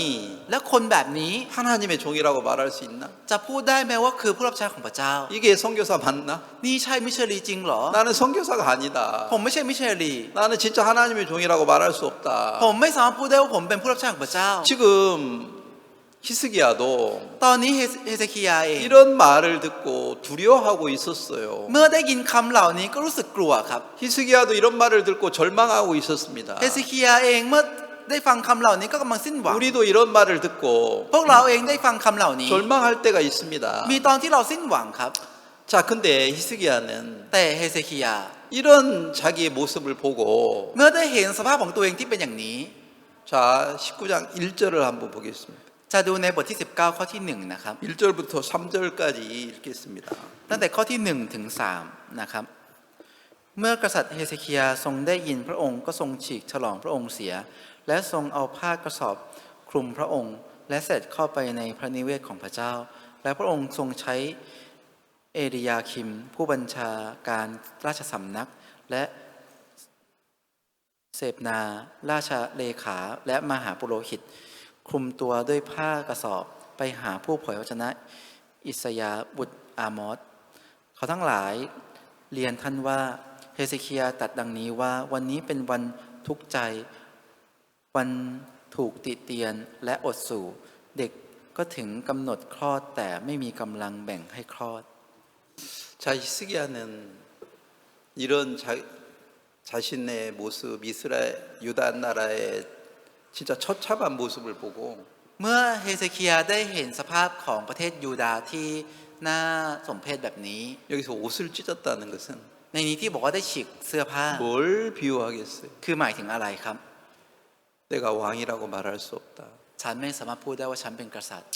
และคนแบบนี้ 하나님의 종이라고 말할 수 있나? จะพูดได้ไหมว่าคือผู้รับใช้ของพระเจ้า 이게 선교사 맞나? นี่ใช่มิเชลีจริงเหรอ 나는 선교사가 아니다. ผมไม่ใช่มิเชลี 나는 진짜 하나님의 종이라고 말할 수 없다. ผมไม่สามารถพูดได้ว่าผมเป็นผู้รับใช้ของพระเจ้า 지금 히스기야도 ตอนนี้เฮเซคียาเอง 이런 말을 듣고 두려워하고 있었어요. เมื่อได้ยินคำเหล่านี้ก็รู้สึกกลัวครับ 히스기야도 이런 말을 듣고 절망하고 있었습니다. เฮเซคียาเองเมื่อได้ฟังคำเหล่านี้ก็กำลังสิ้นหวัง 우리도 이런 말을 듣고 พวกเราเองได้ฟังคำเหล่านี้ 절망할 때가 있습니다. มีตอนที่เราสิ้นหวังครับ 자, 근데 히스기야는 แต่เฮเซคียา 이런 자기의 모습을 보고 เมื่อได้เห็นสภาพของตัวเองที่เป็นอย่างนี้ 자, 19장 1절을 한번 보겠습니다. จะดูในบทที่ 19 ข้อที่1นะครับ 1절부터 3절까지 읽겠습니다. ตั้งแต่ข้อที่1ถึง3นะครับเมื่อกษัตริย์เฮเซคียาทรงได้ยินพระองค์ก็ทรงฉีกฉลองพระองค์เสีย และทรงเอาผ้ากระสอบคลุมพระองค์ และเสด็จเข้าไปในพระนิเวศของพระเจ้า และพระองค์ทรงใช้เอลียาคิมผู้บัญชาการราชสำนักและเสพนาราชเลขาและมหาปุโรหิตคลุมตัวด้วยผ้ากระสอบไปหาผู้เผยวจนะอิสยาบุตรอามอสเขาทั้งหลายเรียนท่านว่าเฮเซคียาตรัสดังนี้ว่าวันนี้เป็นวันทุกข์ใจวันถูกติเตียนและอดสูเด็กก็ถึงกำหนดคลอดแต่ไม่มีกำลังแบ่งให้คลอด 자, 히스기야는 이런 자신의 모습, 이스라엘 유다 나라의 진짜 처참한 모습을 보고 เมื่อเฮเซคียาได้เห็นสภาพของประเทศยูดาห์ที่น่าสมเพชแบบนี้ 여기서 옷을 찢었다는 것은 ในนี้ที่บอกว่าได้ฉีกเสื้อผ้า 뭘 비유하겠어요? คือหมายถึงอะไรครับ 내가 왕이라고 말할 수 없다. ฉันไม่สามารถพูดได้ว่าฉันเป็นกษัตริย์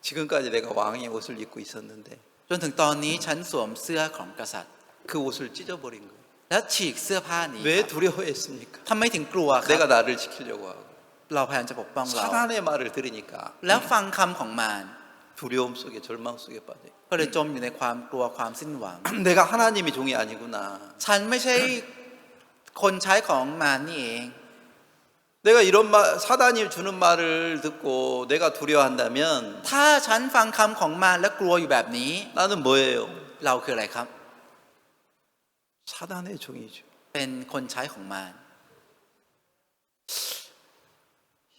지금까지 내가 왕의 옷을 입고 있었는데 จนถึงตอนนี้ฉันสวมเสื้อของกษัตริย์ 그 옷을 찢어버린 거예요. แล้วฉีกเสื้อผ้านี้ 왜 두려워했습니까? ทำไมถึงกลัวครับ 내가 나를 지키려고 하고 เราพยายามจะปกป้องเรา 사단의 말을 들으니까 แล้วฟังคำของมาร 두려움 속에 절망 속에 빠져. ก็เลยจมอยู่ในความกลัวความสิ้นหวัง 내가 하나님의 종이 아니구나. ฉันไม่ใช่คนใช้ของมารนี่เอง 내가 이런 말 사단이 주는 말을 듣고 내가 두려워한다면 ถ้าฉันฟังคำของมารและกลัวอยู่แบบนี้ 나는 뭐예요? เราคืออะไรครับ 사단의 종이죠. เป็นคนใช้ของมาร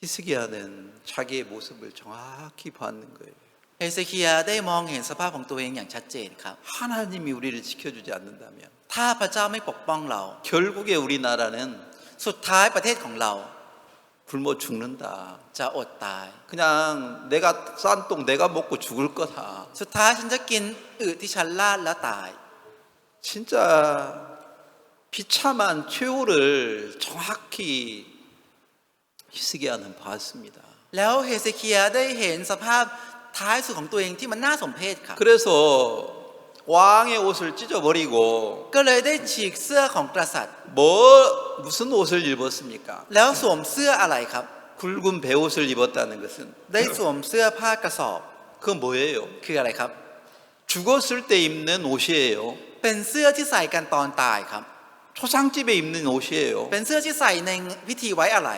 히스기야는 자기의 모습을 정확히 봤는 거예요. เฮเซคียาได้มองเห็นสภาพของตัวเองอย่างชัดเจนครับ 하나님이 우리를 지켜주지 않는다면 ถ้าพระเจ้าไม่ปกป้องเรา 결국에 우리나라는 สุดท้ายประเทศของเรา 굶어 죽는다. จะอดตาย 그냥 내가 싼 똥 내가 먹고 죽을 거다. สุดท้ายฉันจะกินอึที่ฉันลาดแล้วตาย 진짜 비참한 최후를 정확히 히스기야는 봤습니다. แล้วเฮเซคียาได้เห็นสภาพท้ายสุดของตัวเองที่มันน่าสมเพชครับ 그래서 왕의 옷을 찢어버리고 ก็เลยได้ฉีกเสื้อของกษัตริย์ 무슨 옷을 입었습니까? แล้วสวมเสื้ออะไรครับ 굵은 베옷을 입었다는 것은 ได้สวมเสื้อผ้ากระสอบ 그건 뭐예요? คืออะไรครับ 죽었을 때 입는 옷이에요. เป็นเสื้อที่ใส่กันตอนตายครับ 초상집에 입는 옷이에요. เป็นเสื้อที่ใส่ในพิธีไว้อะไร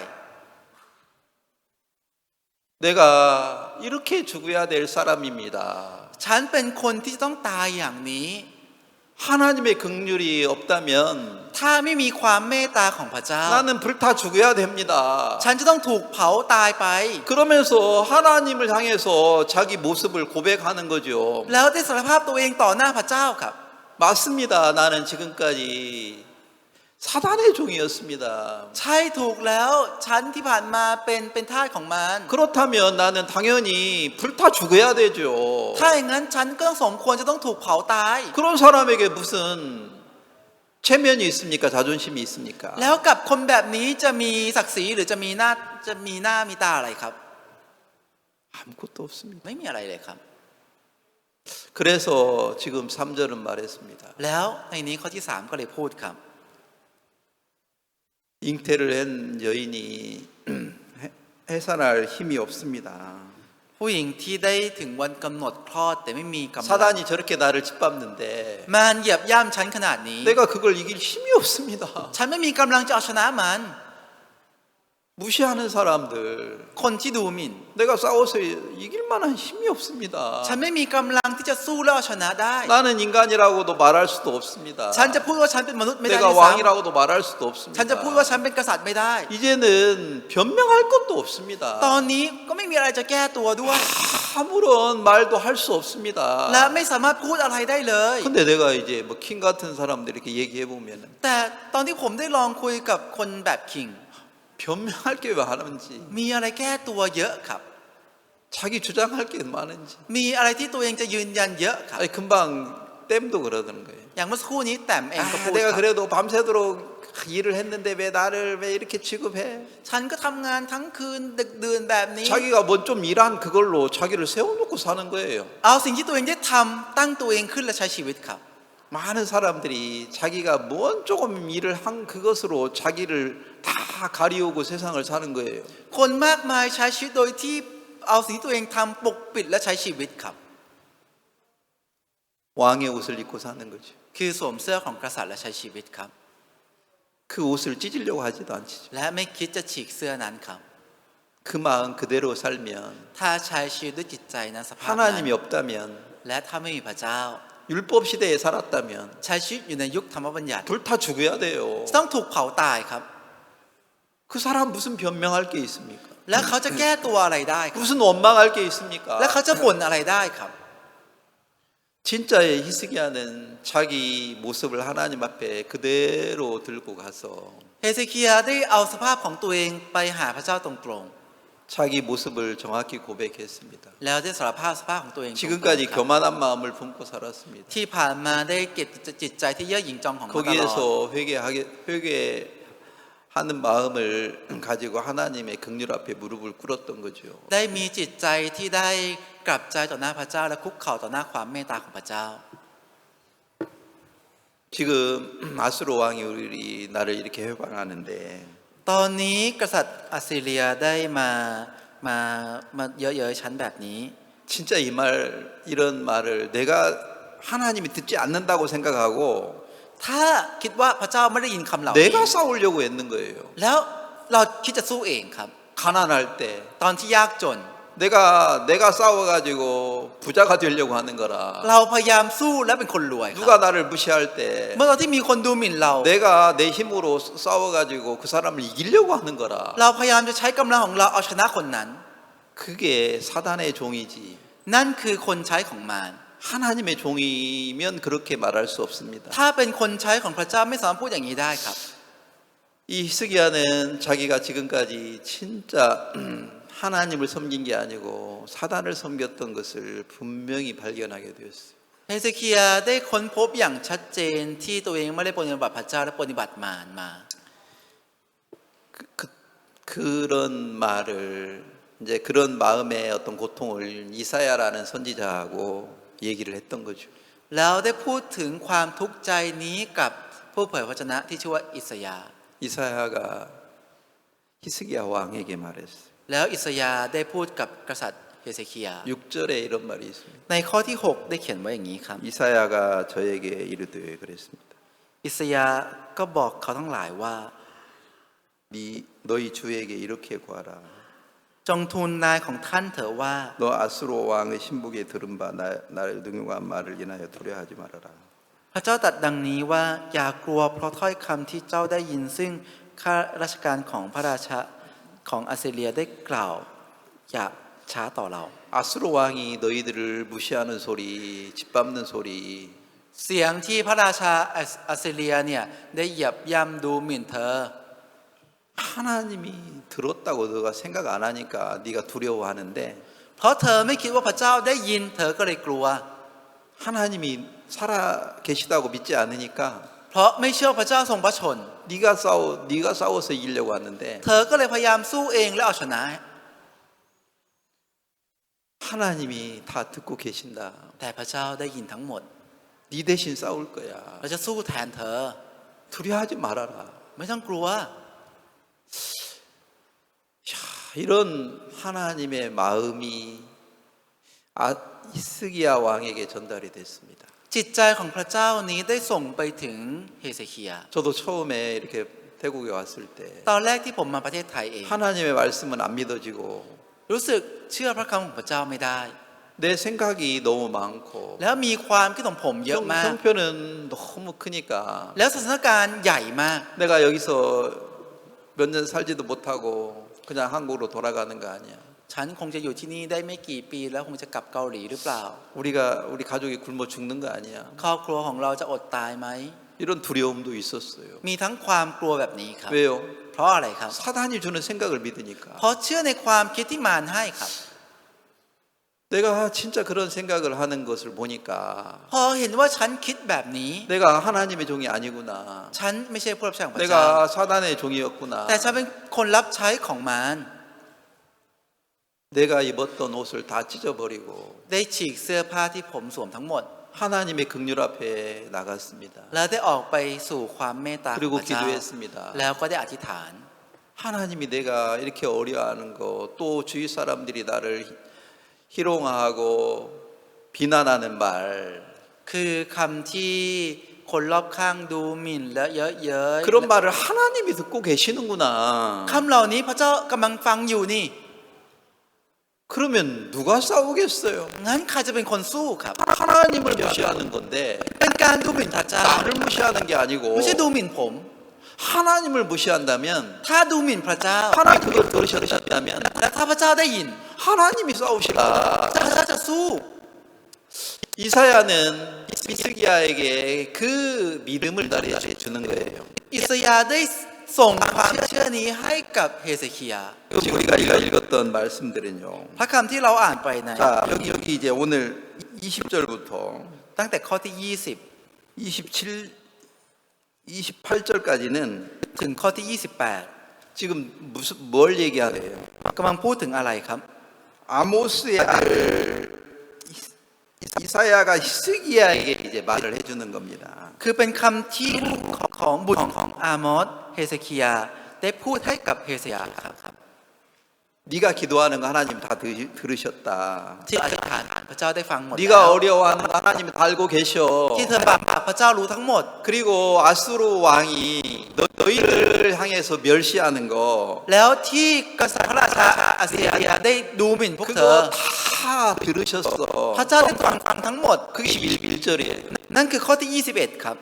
내가 이렇게 죽어야 될 사람입니다. ฉันเป็นคนที่จะต้องตายอย่างนี้ 하나님의 긍휼이 없다면 ถ้าไม่มีความเมตตาของพระเจ้า 나는 불타 죽어야 됩니다. ฉันจะต้องถูกเผาตายไป 그러면서 하나님을 향해서 자기 모습을 고백하는 거죠. แล้วได้สารภาพตัวเองต่อหน้าพระเจ้าครับ 맞습니다. 나는 지금까지 사단의 종이었습니다. ใช่ถูกแล้วฉันที่ผ่านมาเป็นทาสของมัน 그렇다면 나는 당연히 불타 죽어야 되죠. ถ้าอย่างนั้นฉันก็ต้องสมควรจะต้องถูกเผาตาย 그런 사람에게 무슨 체면이 있습니까? 자존심이 있습니까? แล้วกับคนแบบนี้จะมีศักดิ์ศรีหรือจะมีหน้ามีตาอะไรครับ 아무것도 없습니다. ไม่มีอะไรเลยครับ 그래서 지금 3절은 말했습니다. แล้วในนี้ข้อที่3ก็เลยพูดครับ 잉태를 한 여인이 해산할 힘이 없습니다. ผู้หญิงที่ได้ถึงวันกำหนดคลอดแต่ไม่มีกำลัง 사단이 저렇게 나를 짓밟는데 มันเหยียบย่ำฉันขนาดนี้ 내가 그걸 이길 힘이 없습니다. ฉันไม่มีกำลังจะเอาชนะมัน 무시하는 사람들 คนที่ดูหมิ่น 내가 싸워서 이길 만한 힘이 없습니다. ฉันไม่มีกำลังที่จะสู้แล้วเอาชนะได้ 나는 인간이라고도 말할 수도 없습니다. ฉันจะพูดว่าฉันเป็นมนุษย์ไม่ได้ 내가 ด้วยซ้ 왕이라고도 말할 수도 ำฉันจะพูดว่า 없습니다. ฉันเป็นกษัตริย์ไม่ได้ 이제는 변명할 것도 ตอ 없습니다. นนี้ก็ไม่มีอะไรจะแก้ตัวด้วย 아무런 말도 할 수 없습니다. และไม่สามารถพูดอะไรได้เลย 근데 내가 이제 뭐 킹 같은 사람들 이렇게 얘기해 보면 แต่ตอนที่ผมได้ลองคุยกับคนแบบคิง 변명할 게 왜 많은지 มีอะไรแก้ตัวเยอะครับ 자기 주장할 게 많은지 มีอะไรที่ตัวเองจะยืนยันเยอะครับ 아니 금방 땜도 그러던 거예요. อย่างเมื่อสักครู่นี้แต้มเองก็ 아, พูด 내가 ครับ 그래도 밤새도록 일을 했는데 왜 나를 왜 이렇게 취급해? ฉันก็ทำงานทั้งคืนดึกดื่นแบบนี้ 자기가 뭐 좀 일한 그걸로 자기를 세워놓고 사는 거예요. เอาสิ่งที่ตัวเองได้ทำตั้งตัวเองขึ้นและใช้ชีวิตครับ 많은 사람들이 자기가 뭔 조금 일을 한 그것으로 자기를 다 가리우고 세상을 사는 거예요. คนมากมายใช้ชีวิตโดยที่เอาสิ่งที่ตัวเองทำปกปิดและใช้ชีวิตครับ 왕의 옷을 입고 사는 거죠. คือสวมเสื้อของกษัตริย์และใช้ชีวิตครับ 그 옷을 찢으려고 하지도 않지죠. และไม่คิดจะฉีกเสื้อนั้นครับ 그 마음 그대로 살면 ถ้าใช้ชีวิตด้วยจิตใจนั้นสภาพนั้น 하나님이 없다면 และถ้าไม่มีพระเจ้า 율법 시대에 살았다면 ใช้ชีวิตอยู่ในยุคธรรมบัญญัติ 불타 죽어야 돼요. ต้องถูกเผาตายครับ 그 사람 무슨 변명할 게 있습니까? แล้วเขาจะแก้ตัวอะไรได้ครับ 무슨 원망할 게 있습니까? และเขาจะบ่นอะไรได้ครับ 진짜의 히스기야는 자기 모습을 하나님 앞에 그대로 들고 가서 เฮเซคียาได้เอาสภาพของตัวเองไปหาพระเจ้าตรง 자기 모습을 정확히 고백했습니다. ๆแล้วได้สารภาพสภาพของตัวเองตรงๆ 지금까지 ครับ 교만한 마음을 품고 살았습니다. ที่ผ่านมาได้เก็บจิตใจที่เย่อหยิ่งจองของมาตลอด 거기에서 회개하는 마음을 가지고 하나님의 긍휼 앞에 무릎을 꿇었던 거죠. ได้มีจิตใจที่ได้กลับใจต่อหน้าพระเจ้าและคุกเข่าต่อหน้าความเมตตาของพระเจ้า 지금 아수르 왕이 우리 나를 이렇게 회방하는데 ตอนนี้กษัตริย์อัสซีเรียได้มาเยอะๆชั้นแบบนี้ 진짜 이런 말을 내가 하나님이 듣지 않는다고 생각하고 ถ้าคิดว่าพระเจ้าไม่ได้ยินคำเหล่านี้ 내가 싸우려고 했는 거예요. แล้วเราคิดจะสู้เองครับ 가난할 때 ตอนที่ยากจน 내가 싸워가지고 부자가 되려고 하는 거라. เราพยายามสู้และเป็นคนรวยครับ 누가 나를 무시할 때 เมื่อตอนที่มีคนดูหมิ่นเรา 내가 내 힘으로 싸워가지고 그 사람을 이기려고 하는 거라. เราพยายามจะใช้กำลังของเราเอาชนะคนนั้น 그게 사단의 종이지. นั่นคือคนใช้ของมาร 하나님의 종이면 그렇게 말할 수 없습니다. ถ้าเป็นคนใช้ของพระเจ้าไม่สามารถพูดอย่างนี้ได้ครับ 이 히스기야는 자기가 지금까지 진짜 하나님을 섬긴 게 아니고 사단을 섬겼던 것을 분명히 발견하게 되었어요. เฮเซคียาได้ค้นพบอย่างชัดเจนที่ตัวเองไม่ได้ปฏิบัติพระเจ้าและปฏิบัติมารมา 그런 말을 이제 그런 마음의 어떤 고통을 이사야라는 선지자하고 얘기를 했던 거죠. แล้วได้พูดถึงความทุกข์ใจนี้กับผู้เผยพระวจนะที่ชื่อว่าอิสยาห์ 이사야가 히스기야 왕에게 말했어요. แล้วอิสยาห์ได้พูดกับกษัตริย์เฮเซคียา 6절에 이런 말이 있습니다. ในข้อที่ 6 ได้เขียนไว้อย่างนี้ครับ 이사야가 저에게 이르되 그랬습니다. อิสยาห์ก็บอกเขาทั้งหลายว่า 너희 주에게 이렇게 구하라. จงทูลนายของท่านเถอะว่า 너 아수르 왕의 신복에 들은 바 나를 능용한 말을 인하여 두려워하지 말아라. พระเจ้าตรัสดังนี้ว่าอย่ากลัวเพราะถ้อยคำที่เจ้าได้ยินซึ่งข้าราชการของพระราชาของอัสซีเรียได้กล่าวอย่าช้าต่อเรา 아수르 왕이 너희들을 무시하는 소리, 짓밟는 소리, เสียงที่พระราชาอัสซีเรียเนี่ยได้เหยียบย่ำดูหมิ่นเธอ 하나님이 들었다고 너가 생각 안 하니까 네가 두려워하는데 เพราะเธอไม่คิดว่าพระเจ้าได้ยินเธอก็เลยกลัว 하나님이 살아 계시다고 믿지 않으니까 เพราะไม่เชื่อพระเจ้าทรงพระชน 네가 싸워서 이기려고 하는데 เธอก็เลยพยายามสู้เองและเอาชนะ 하나님이 다 듣고 계신다. แต่พระเจ้าได้ยินทั้งหมด 네 대신 싸울 거야. เราจะสู้แทนเธอ 두려워하지 말아라. ไม่ต้องกลัว 이런 하나님의 마음이 히스기야 왕에게 전달이 됐습니다. จิตใจของพระเจ้านี้ได้ส่งไปถึงเฮเซคียา 저도 처음에 이렇게 태국에 왔을 때 ตอนแรกที่ผมมาประเทศไทยเอง 하나님의 말씀은 안 믿어지고 รู้สึกเชื่อพระคำของพระเจ้าไม่ได้ 내 생각이 너무 많고 แล้วมีความคิดของผมเยอะมาก 형편은 너무 크니까 แล้วสถานการณ์ใหญ่มาก 내가 여기서 몇 년 살지도 못하고 그냥 한국으로 돌아가는 거 아니야. ฉันคงจะอยู่ที่นี่ได้ไม่กี่ปีแล้วคงจะกลับเกาหลีหรือเปล่า 우리 가족이 굶어 죽는 거 아니야. ครอบครัวของเราจะอดตายไหม 이런 두려움도 있었어요. มีทั้งความกลัวแบบนี้ครับ 왜요? เพราะอะไรครับ 사단이 주는 생각을 믿으니까. เพราะเชื่อในความคิดที่มารให้ครับ 내가 진짜 그런 생각을 하는 것을 보니까 พอเห็นว่าฉันคิดแบบนี้ 내가 하나님의 종이 아니구나. ฉันไม่ใช่ผู้รับใช้ของพระเจ้า 내가 사단의 종이었구나. แต่ฉันเป็นคนรับใช้ของมาร 내가 입었던 옷을 다 찢어버리고 ได้ฉีกเสื้อผ้าที่ผมสวมทั้งหมด 하나님의 긍휼 앞에 나갔습니다. แล้วได้ออกไปสู่ความเมตตาของ 그리고 พระเจ้า 기도했습니다. แล้วก็ได้อธิษฐาน 하나님이 내가 이렇게 어려워하는 거, 또 주위 사람들이 나를 희롱하고 비난하는 말, คือคำที่คนรอบข้างดูหมิ่นและเยอะเย้ย 그런 말을 하나님이 듣고 계시는구나. คำเหล่านี้พระเจ้ากำลังฟังอยู่นี่ 그러면 누가 싸우겠어요? งั้นใครจะเป็นคนสู้ครับ 하나님을 무시하는 건데 เป็นการดูหมิ่นพระเจ้า 나를 무시하는 게 아니고 ไม่ใช่ดูหมิ่นผม 하나님을 무시한다면 ถ้าดูหมิ่นพระเจ้า 하나님 그걸 들으셨다면 และถ้าพระเจ้าได้ยิน 하나님이 싸우시라. พระเจ้าจะสู้ 이사야는 히스기야에게 그 믿음을 주는 거예요. อิสยาห์ได้ส่งความเชื่อนี้ให้กับเฮเซคียา 지금 우리가 읽었던 말씀들은요. พระคำที่เราอ่านไปใน 자, 여기 이제 오늘 20절부터 ตั้งแต่ข้อที่ 27, 28절까지는 20 ถึงข้อที่ 지금 뭘 얘기하래요? 28กำลังพูดถึงอะไรครับ 아모스의 아들 이사야가 히스기야에게 이제 말을 해주는 겁니다. คือเป็นคำที่ของบุตรของอามอสเฮเซคียาได้พูดให้กับเฮเซคียาครับ 네가 기도하는 거 하나님 다 들으셨다. ที่อธิษฐานพระเจ้าได้ฟังหมด 네가 어려워하는 거 하나님 다 알고 계셔. ที่เธอบาปพระเจ้ารู้ทั้งหมด 그리고 아수르 왕이 너희를 향해서 멸시하는 거 แล้วที่กษัตริย์พระราชาอาเซียได้ดูหมิ่นพวกเธอ 그거 다 들으셨어. พระเจ้าได้ฟังทั้งหมด 그게 21절이에요. นั่นคือข้อที่ 21 ครับ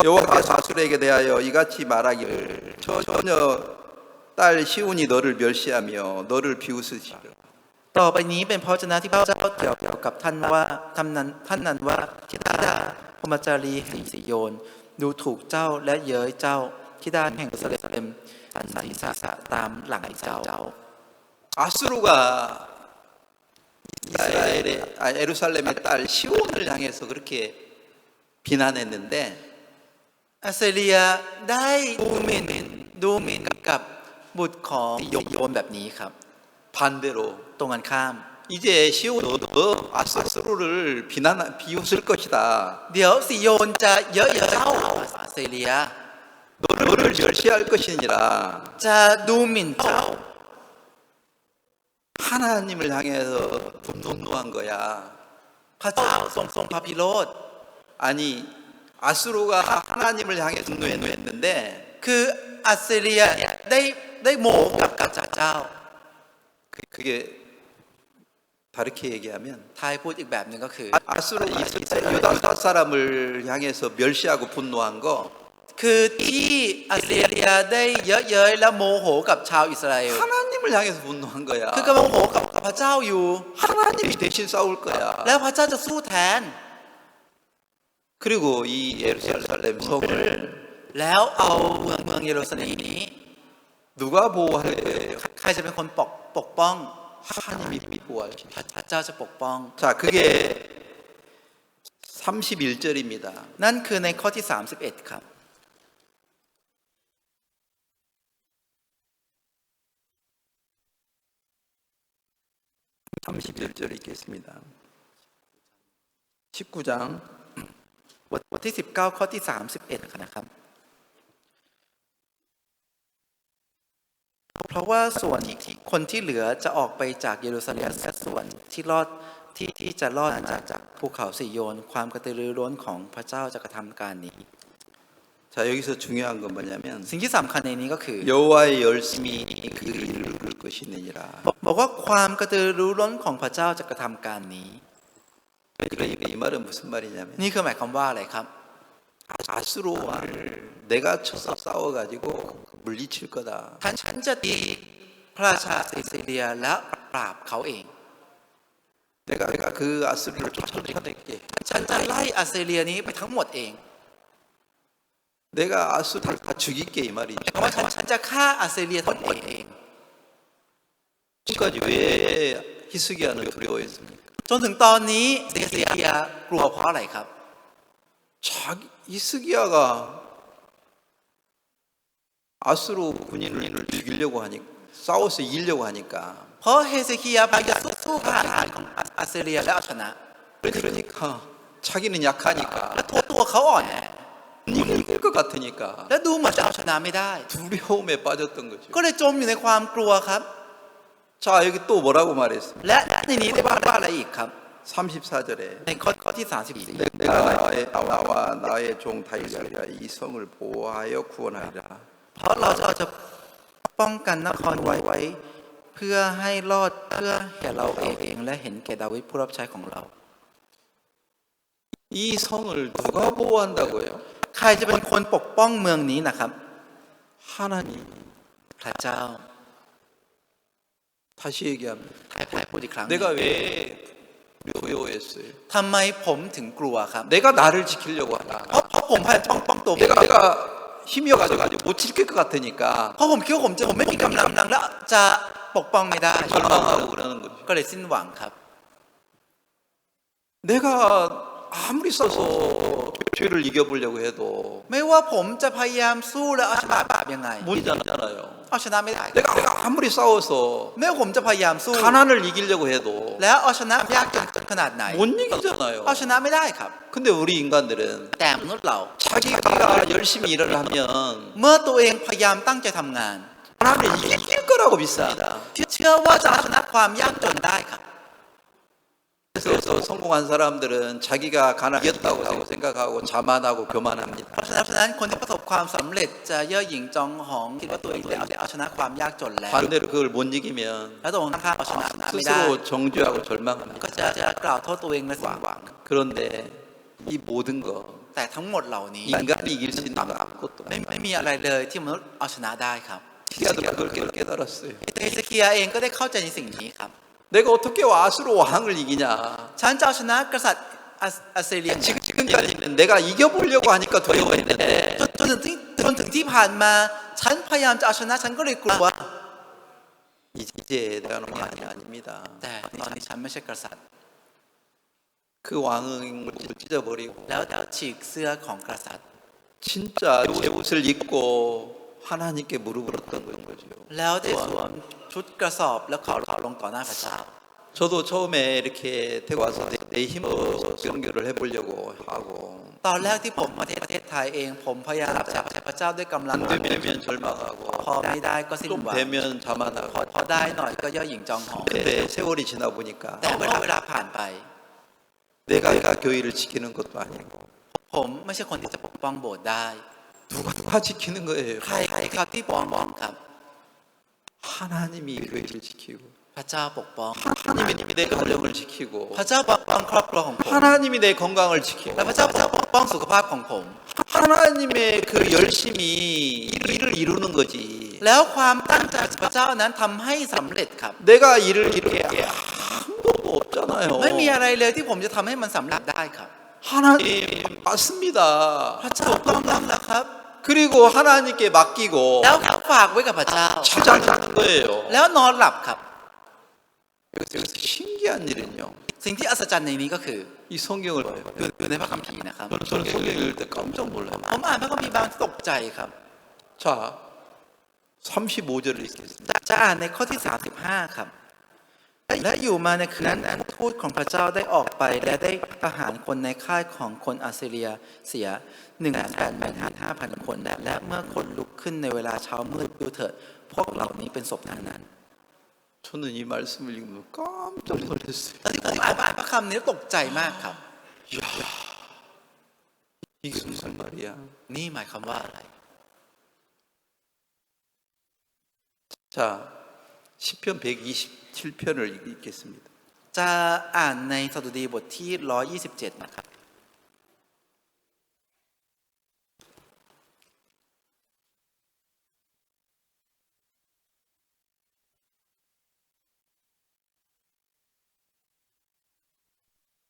여호와께서 아수르에게 대하여 이같이 말하기를 전혀 딸 시온이 너를 멸시하며 너를 비웃으시리라. ต่อไปนี้เป็นพระวจนะที่พระเจ้าเกี่ยวกับท่านว่าท่านนั้นว่าทิดาพรหมจารีแห่งสิโยนดูถูกเจ้าและเย้ยเจ้าทิดาแห่งเยรูซาเล็มศีรษะตามหลังเจ้า 아수르가 예루살렘의 딸 시온을 향해서 그렇게 비난했는데 อาเซเรียได้ดูหมิ่นกับบุตรของสิโยนแบบนี้ครับ 반대로 ตรงกันข้าม 이제 시온도 아수르를 비웃을 것이다. เดี๋ยวสิโยนจะเย้ยเจ้าอาเซเรีย 너를 멸시할 것이니라. จะดูหมิ่นเจ้า 하나님을 향해서 분노한 거야. พระเจ้าทรงพระพิโรธ 아니 아수르가 하나님을 향해 분노했는데 คืออัสซีเรียได้โมโหกับพระเจ้า 그게 다르게 얘기하면 ทายพูดอีกแบบหนึ่งก็คือ 아수르 유다 사람을 향해서 멸시하고 분노한 거 คือที่อัสซีเรียได้เยอะเย้ยและโมโหกับชาวอิสราเอล 하나님을 향해서 분노한 거야. คือกำลังโมโหกับพระเจ้าอยู่ 하나님이 대신 싸울 거야. แล้วพระเจ้าจะสู้แทน 그리고 이 예루살렘 성을 แล้วเอาเมืองเยรูซาเล็มนี้ 누가 보호할 거예요? ใครจะเป็นคนปกป้อง 하나님이 보호할 거예요. พระเจ้าจะปกป้อง 자, 그게 31절입니다. นั่นคือในข้อที่ 31 ครับ 31절 읽겠습니다. 19장 บทที่ 19 ข้อที่ 31 นะครับ เพราะว่าส่วนที่คนที่เหลือจะออกไปจากเยรูซาเล็มและส่วนที่รอดที่จะรอดจากภูเขาสิโยนความกระตือรือร้นของพระเจ้าจะกระทำการนี้ 자, 여기서 중요한 건 뭐냐면 สิ่งที่สำคัญในนี้ก็คือ 여호와의 열심이 그 일을 이룰 것이니라. บอกว่าความกระตือรือร้นของพระเจ้าจะกระทำการนี้ 그러니까 이 말은 무슨 말이냐면 นี่คือหมายความว่าอะไรครับ 아수로 왕을 내가 쳐서 싸워가지고 물리칠 거다. ฉันจะตีพระราชาอัสซีเรียและปราบเขาเอง 내가 그 아수르를 쫓아낼게. ฉันจะไล่อัสซีเรียนี้ไปทั้งหมดเอง 내가 아수르를 다 죽일게 이 말이죠. เพราะว่าฉันจะฆ่าอัสซีเรียทั้งหมดเอง 지금까지 왜 히스기야는 두려워했습니까? จนถึงตอนนี้เซเซียกลัวเพราะอะไรครับ 자기 히스기야가 아수르 군인을 죽이려고 하니까 싸워서 이기려고 하니까 เพราะเฮเซคียาพยายามสู้กับทหารของอัสซีเรียและเอาชนะ 그러니까 자기는 약하니까 และตัวเขาอ่อนแอ 이길 것 같으니까 และดูเหมือนจะเอาชนะไม่ได้ 두려움에 빠졌던 거죠. ก็เลยจมอยู่ในความกลัวครับ 자, 여기 또 뭐라고 말했습니까? และในนี้ได้ว่าอะไรอีกครับ 34절에 ในข้อที่ 34 내가 나와 나의 종 다윗을 위하여 이 성을 보호하여 구원하리라. เพราะเราจะป้องกันนครไว้เพื่อให้รอดเพื่อแก่เราเองและเห็นแก่ดาวิดผู้รับใช้ของเรา 이 성을 누가 보호한다고요? ใครจะเป็นคนปกป้องเมืองนี้นะครับ 하나님. พระเจ้า 다시 얘기합니다. พูดอีกครั้ง 내가 왜 두려워했어요? ทำไมผมถึงกลัวครับ 내가 나를 지키려고 하나? เพราะผมพยายามป้องตัว 내가 힘이 가지고 못 지킬 것 같으니까 เพราะผมคิดว่าผมไม่มีกำลังแล้วจะปกป้องไม่ได้ 절망하고 그러는 거죠. ก็เลยสิ้นหวังครับ 내가 아무리 써서 죄를 이겨보려고 해도 ไม่ว่าผมจะพยายามสู้และเอาชนะบาปยังไง 못 이기잖아요. เอาชนะไม่ได้ 내가 아무리 싸워서 ไม่ว่าผมจะพยายามสู้ 가난을 이기려고 해도 แล้วเอาชนะยากจนขนาดไหน 못 이기잖아요. เอาชนะไม่ได้ครับ 근데 우리 인간들은 แต่มนุษย์เรา 자기가 열심히 일을 하면 เมื่อตัวเองพยายามตั้งใจทำงาน 하나님을 이길 거라고 믿습니다. เชื่อว่าจะเอาชนะความยากจนได้ครับ 그래서 성공한 사람들은 자기가 가난이었다고 생각하고 자만하고 교만합니다. เพราะฉะนั้นคนที่ประสบความสำเร็จจะเย่อหยิ่งจองหองคิดว่าตัวเองได้เอาชนะความยากจนแล้ว 반대로 그걸 못 이기면 แล้วตัวเองข้ามเอาชนะไม่ได้ 스스로 정죄하고 절망합니다. ก็จะกล่าวโทษตัวเองและสิ้นหวัง 그런데 이 모든 거 แต่ทั้งหมดเหล่านี้ 인간이 이길 수 있는 거 아무것도 ไม่มีอะไรเลยที่มนุษย์เอาชนะได้ครับ 히스기야도 그걸 깨달았어요. เฮเซคียาเองก็ได้เข้าใจในสิ่งนี้ครับ 내가 어떻게 아수르 왕을 이기냐? ฉันจะเอาชนะกษัตริย์อัสซีเรีย 지금까지는 내가 이겨보려고 하니까 두려워했는데 จนถึงที่ผ่านมาฉันพยายามจะเอาชนะฉันก็เลยกลัว 이제 내가 왕이 아닙니다. แต่ตอนนี้ฉันไม่ใช่กษัตริย์ 그 왕을 찢어버리고 แล้วฉีกเสื้อของกษัตริย์ 진짜 제 옷을 입고 하나님께 무릎 꿇었던 거죠. แล้วได้สวมชุดกระสอบแล้วเขาลงต่อหน้าพระเจ้า 저도 처음에 이렇게 태국 와서 내 힘으로 선교를 해보려고 하고 ตอนแรกที่ผมมาประเทศไทยเองผมพยายามจะใช้พระเจ้าด้วยกำลัง 안 되면 절망하고 พอไม่ได้ก็สิ้น 좀 หวัง 되면 자만하고 พอได้หน่อยก็เย่อหยิ่งจองหอง 근데 세월이 지나 보니까 แต่เวลาผ่านไป 내가 교회를 지키는 것도 아니고 ผมไม่ใช่คนที่จะปกป้องโบสถ์ได้ 누가 지키는 거예요? ใครครับที่ปกป้องครับ 하나님이 교회를 지키고 พระเจ้าปกป้อง 하나님이 내 가정을 지키고 พระเจ้าปกป้องครอบครัวของผม 하나님이 내 건강을 지키고 และพระเจ้าปกป้องสุขภาพของผม 하나님의 그 열심이 일을 이루는 거지 แล้วความตั้งใจของพระเจ้านั้นทำให้สำเร็จครับ 내가 일을 이렇게 아무것도 없잖아요. ไม่มีอะไรเลยที่ผมจะทำให้มันสำเร็จได้ครับ 하나님 맞습니다. พระเจ้ายอมรับแล้วครับ 그리고 하나님께 맡기고 แล้วฝากไว้กับพระเจ้า 잠잘 자는 거예요. แล้วนอนหลับครับ 여기서 신기한 일은요. สิ่งที่อัศจรรย์ในนี้ก็คือ 이 성경을 봐요. อยู่ในพระคัมภีร์นะครับ 저는 성경 읽을 때 깜짝 놀라요. ผมอ่านพระคัมภีร์บางตกใจครับ 자, 35절을 읽겠습니다. จะอ่านในข้อที่ 35 ครับ และอยู่มาในคืนนั้น ทูตของพระเจ้าได้ออกไปและได้ประหารคนในค่ายของคนอัสซีเรียเสีย 185,000 คนและเมื่อคนลุกขึ้นในเวลาเช้ามืดดูเถิดพวกเหล่านี้เป็นศพทั้งนั้น 저는 이 말씀을 읽으면 깜짝 놀랐어요. ตอนที่ผมอ่านพระคำนี้ตกใจมากครับ 이게 무슨 말이야? นี่หมายความว่าอะไร 자, 시편 127편을 읽겠습니다. จะอ่านในสดุดีบทที่ 127 นะครับ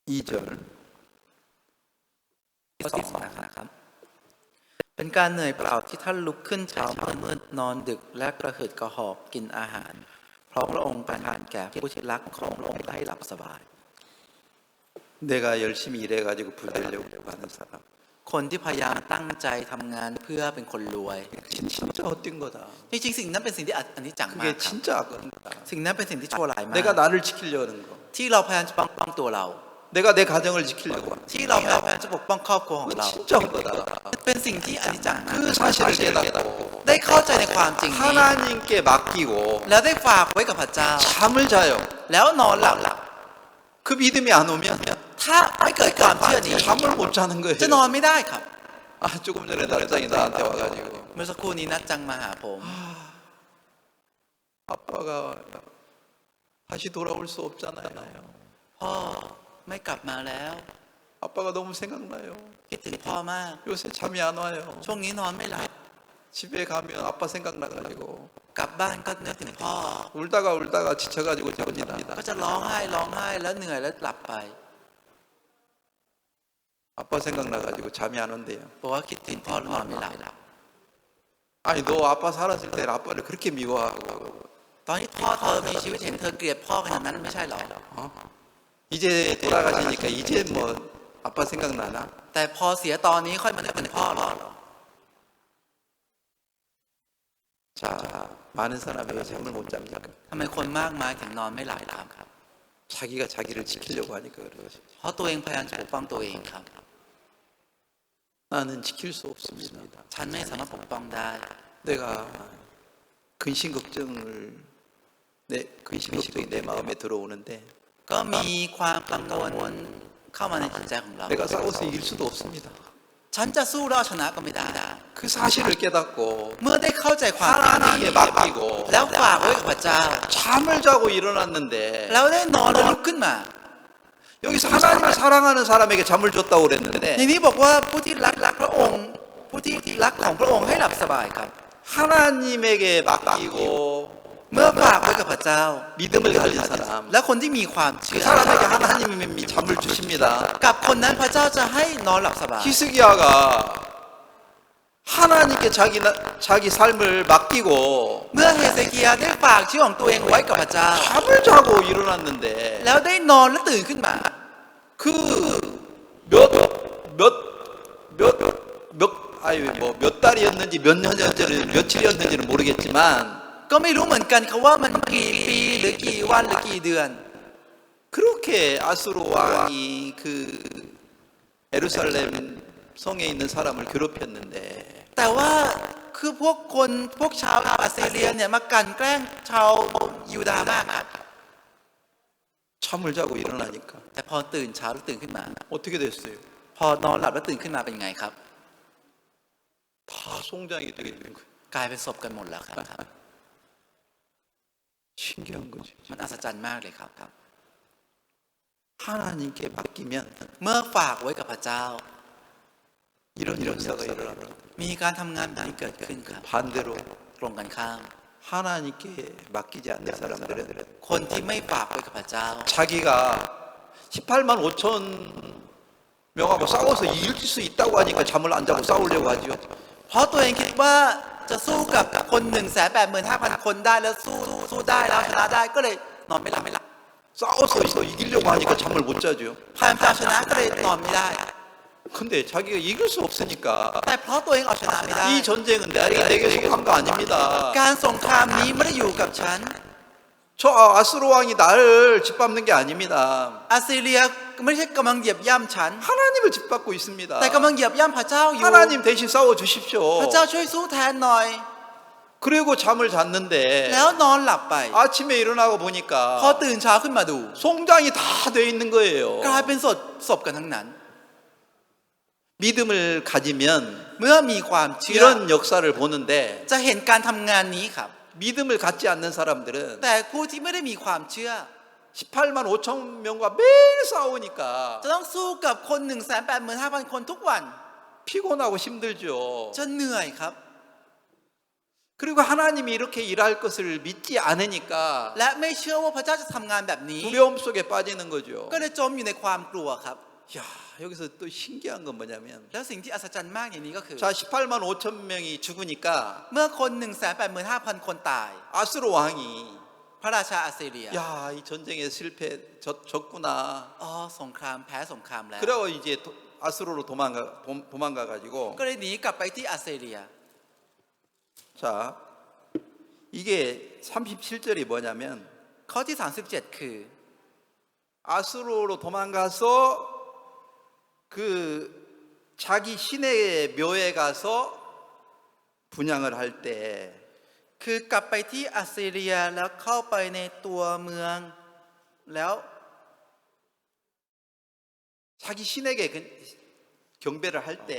2절 ข้อที่ 2 นะครับ เป็นการเหนื่อยเปล่าที่ท่านลุกขึ้นเช้ามืดนอนดึกและกระหืดกระหอบกินอาหาร เพราะพระองค์ประทานแก่ผู้ที่รักของพระองค์ให้หลับสบาย 내가 열심히 일해가지고 불되려고 하는 사람 คนที่พยายามตั้งใจทำงานเพื่อเป็นคนรวย 진짜 헛된 거다. จริงๆสิ่งนั้นเป็นสิ่งที่อันนี้จังมาก 그게 ครับ 진짜 악한 거다. สิ่งนั้นเป็นสิ่งที่ชั่วร้ายมาก 내가 나를 지키려는 거 ที่เราพยายามจะปกป้องตัวเรา 내가 내 가정을 지키려고 하는 ที่เราพยายามจะปกป้องครอบครัวของ 거 เรา 진짜 헛되다. เป็นสิ่งที่อันนี้จังมาก 그 사실을 깨닫고 ได้เข้าใจในความจริงนี้ 하나님께 맡기고 แล้วได้ฝากไว้กับพระเจ้า 잠을 자요. แล้วนอนหลับ 그 믿음이 안 오면 ถ้าไม่เกิดความเชื่อนี้ 잠을 못 자는 จะน 거예요. อนไม่ได้ครับ 아, 조금 전에 날장이 나한테 와가지고 เมื่อสักครู่นี้นัดจังมาหาผม 아빠가 다시 돌아올 수 없잖아요. พ่อไม่กลับมาแล้ว 아빠가 너무 생각나요. คิดถึงพ่อมาก 요새 잠이 안 와요. ช่วงนี้นอนไม่หลับ 집에 가면 아빠 생각나가지고 กลับบ้านก็นึกถึงพ่อ 울다가 지쳐가지고 잡니다. ก็จะร้องไห้แล้วเหนื่อยแล้วหลับไป 아빠 생각나가지고 잠이 안 온대요. บอกว่าคิดถึงพ่อนอนไม่หลับ 아니 너 아빠 살았을 때 아빠를 그렇게 미워하고 ตอนที่พ่อเธอมีชีวิตเห็นเธอเกลียดพ่อขนาดนั้นไม่ใช่หรอ 어? 이제 돌아가시니까 이제 뭐 아빠 생각나나? แต่พอเสียตอนนี้ค่อยมานึกถึงพ่อหรอ 자, 많은 사람이 왜 잠을 못 잡니까? ทำไมคนมากมายถึงนอนไม่หลับครับ 자기가 자기를 지키려고 하니까 그런 것이죠. เพราะตัวเองพยายามจะปกป้องตัวเองครับ 나는 지킬 수 없습니다. ฉันไม่สามารถปกป้องได้ 내가 근심 걱정을 내 근심 걱정이 내 마음에 들어오는데 ก็มีความกังวลเข้ามาในจิตใจของเรา 내가 싸워서 이길 수도 없습니다. ฉันจะสู้แล้วเอาชนะก็ไม่ได้ 그 사실을 깨닫고 เมื่อได้เข้าใจความจริง 하나님께 นี้ 맡기고 แล้วฝากไว้กับพระเจ้า 잠을 자고 일어났는데 แล้วได้นอนแล้วลุกขึ้นมา 여기서 하나님을 사랑하는 사람에게 잠을 줬다고 ใน 그랬는데 นี้บอกว่าผู้ที่รักพระองค์ผู้ที่รักของพระองค์ให้หลับสบายครับ 하나님에게 맡기고 เมื่อฝากไว้กับพระเจ้า 믿음을 가진 사람 และคนที่มีความ 그 เชื่อ 사람에게 하나님이 잠을 주십니다. กับคนนั้นพระเจ้าจะให้นอนหลับสบาย 히스기야가 하나님께 자기 삶을 맡기고 เมื่อเฮเซเคียได้ฝากชีวิตของตัวเองไว้กับพระเจ้า 잠을 자고 일어났는데 แล้วได้นอนและตื่นขึ้นมา 몇 달이었는지 몇 년이었는지 며칠이었는지는 모르겠지만 ก็ไม่รู้เหมือนกันครับว่ามันกี่ปีหรือกี่วันหรือกี่เดือน 그렇게 아수르 왕이 그 예루살렘 성에 있는 사람을 괴롭혔는데 แต่ว่าคือพวกชาวอัสซีเรียเนี่ยมากลั่นแกล้งชาวยูดาห์มาก 잠을 자고 일어나니까 แต่พอตื่นเช้าแล้วตื่นขึ้นมา 어떻게 됐어요? พอนอนหลับแล้วตื่นขึ้นมาเป็นไงครับ 다 송장이 되게 된 거예요. กลายเป็นศพกันหมดแล้วครับ 신기한 거지. มันอัศจรรย์มากเลยครับ 하나님께 맡기면 เมื่อฝากไว้กับพระเจ้า 이런 역사가 일어나는 มีการทำงานแบบนี้เกิดขึ้นครับ 반대로 ตรงกันข้าม 하나님께 맡기지 않는 사람들은 คนที่ไม่ฝากไว้กับพระเจ้า 자기가 18만 5천 명하고 싸워서 이길 수 있다고 하니까 잠을 안 자고 싸우려고 하죠. เพราะตัวเองคิดว่าจะสู้กับคน 185,000 คนได้แล้วสู้ได้แล้วชนะได้ก็เลยนอนไม่หลับ 싸워서 이기려고 하니까 잠을 못 자죠. พยายามจะชนะก็เลยนอนไม่ได้ 근데 자기가 이길 수 없으니까 แต่เพราะตัวเองเอาชนะไม่ได้ 이 전쟁은 내게 속한 거 아닙니다. การสงครามนี้ไม่ได้อยู่กับฉัน 저 아수르 왕이 나를 짓밟는 게 아닙니다. อัสซีเรียไม่ใช่กำลังเหยียบย่ำฉัน 하나님을 짓밟고 있습니다. แต่กำลังเหยียบย่ำพระเจ้าอยู่ 하나님 대신 싸워 주십시오. พระเจ้าช่วยสู้แทนหน่อย 그리고 잠을 잤는데 แล้วนอนหลับไป 아침에 일어나고 พอ 보니까 ตื่นเช้าขึ้นมาดู 송장이 다 돼 있는 거예요. กลายเป็นศพกันทั้งนั้น 믿음을 가지면 เมื่อมีความเชื่อ 이런 역사를 보는데 จะเห็นการทำงานนี้ครับ 믿음을 갖지 않는 사람들은 แต่ผู้ที่ไม่ได้มีความเชื่อ 18만 5천 명과 매일 싸우니까 จะต้องสู้กับคน 185,000 คนทุกวัน 피곤하고 힘들죠. จะเหนื่อยครับ 그리고 하나님이 이렇게 일할 것을 믿지 않으니까 และไม่เชื่อว่าพระเจ้าจะทำงานแบบนี้ 두려움 속에 빠지는 거죠. ก็เลยจมอยู่ในความกลัวครับ 야, 여기서 또 신기한 건 뭐냐면 แล้วสิ่งที่อัศจรรย์มากอย่างนี้ก็คือ 자, 18만 5천 명이 죽으니까 เมื่อคน 185,000 คนตาย 아수르 왕이 พระราชาอัสซีเรีย 야, 이 전쟁에 졌구나. อ๋อสงครามแพ้สงครามแล้ว 그리고 이제 아수르로 도망가 가지고 ก็เลยหนีกลับไปที่อัสซีเรีย 자, 이게 37절이 뭐냐면 ข้อที่ 37 คือ 아수르로 도망가서 그 자기 신의 묘에 가서 분양을 할 때 คือกลับไปที่อัสซีเรียแล้วเข้าไปในตัวเมืองแล้ว 자기 신에게 경배를 할 때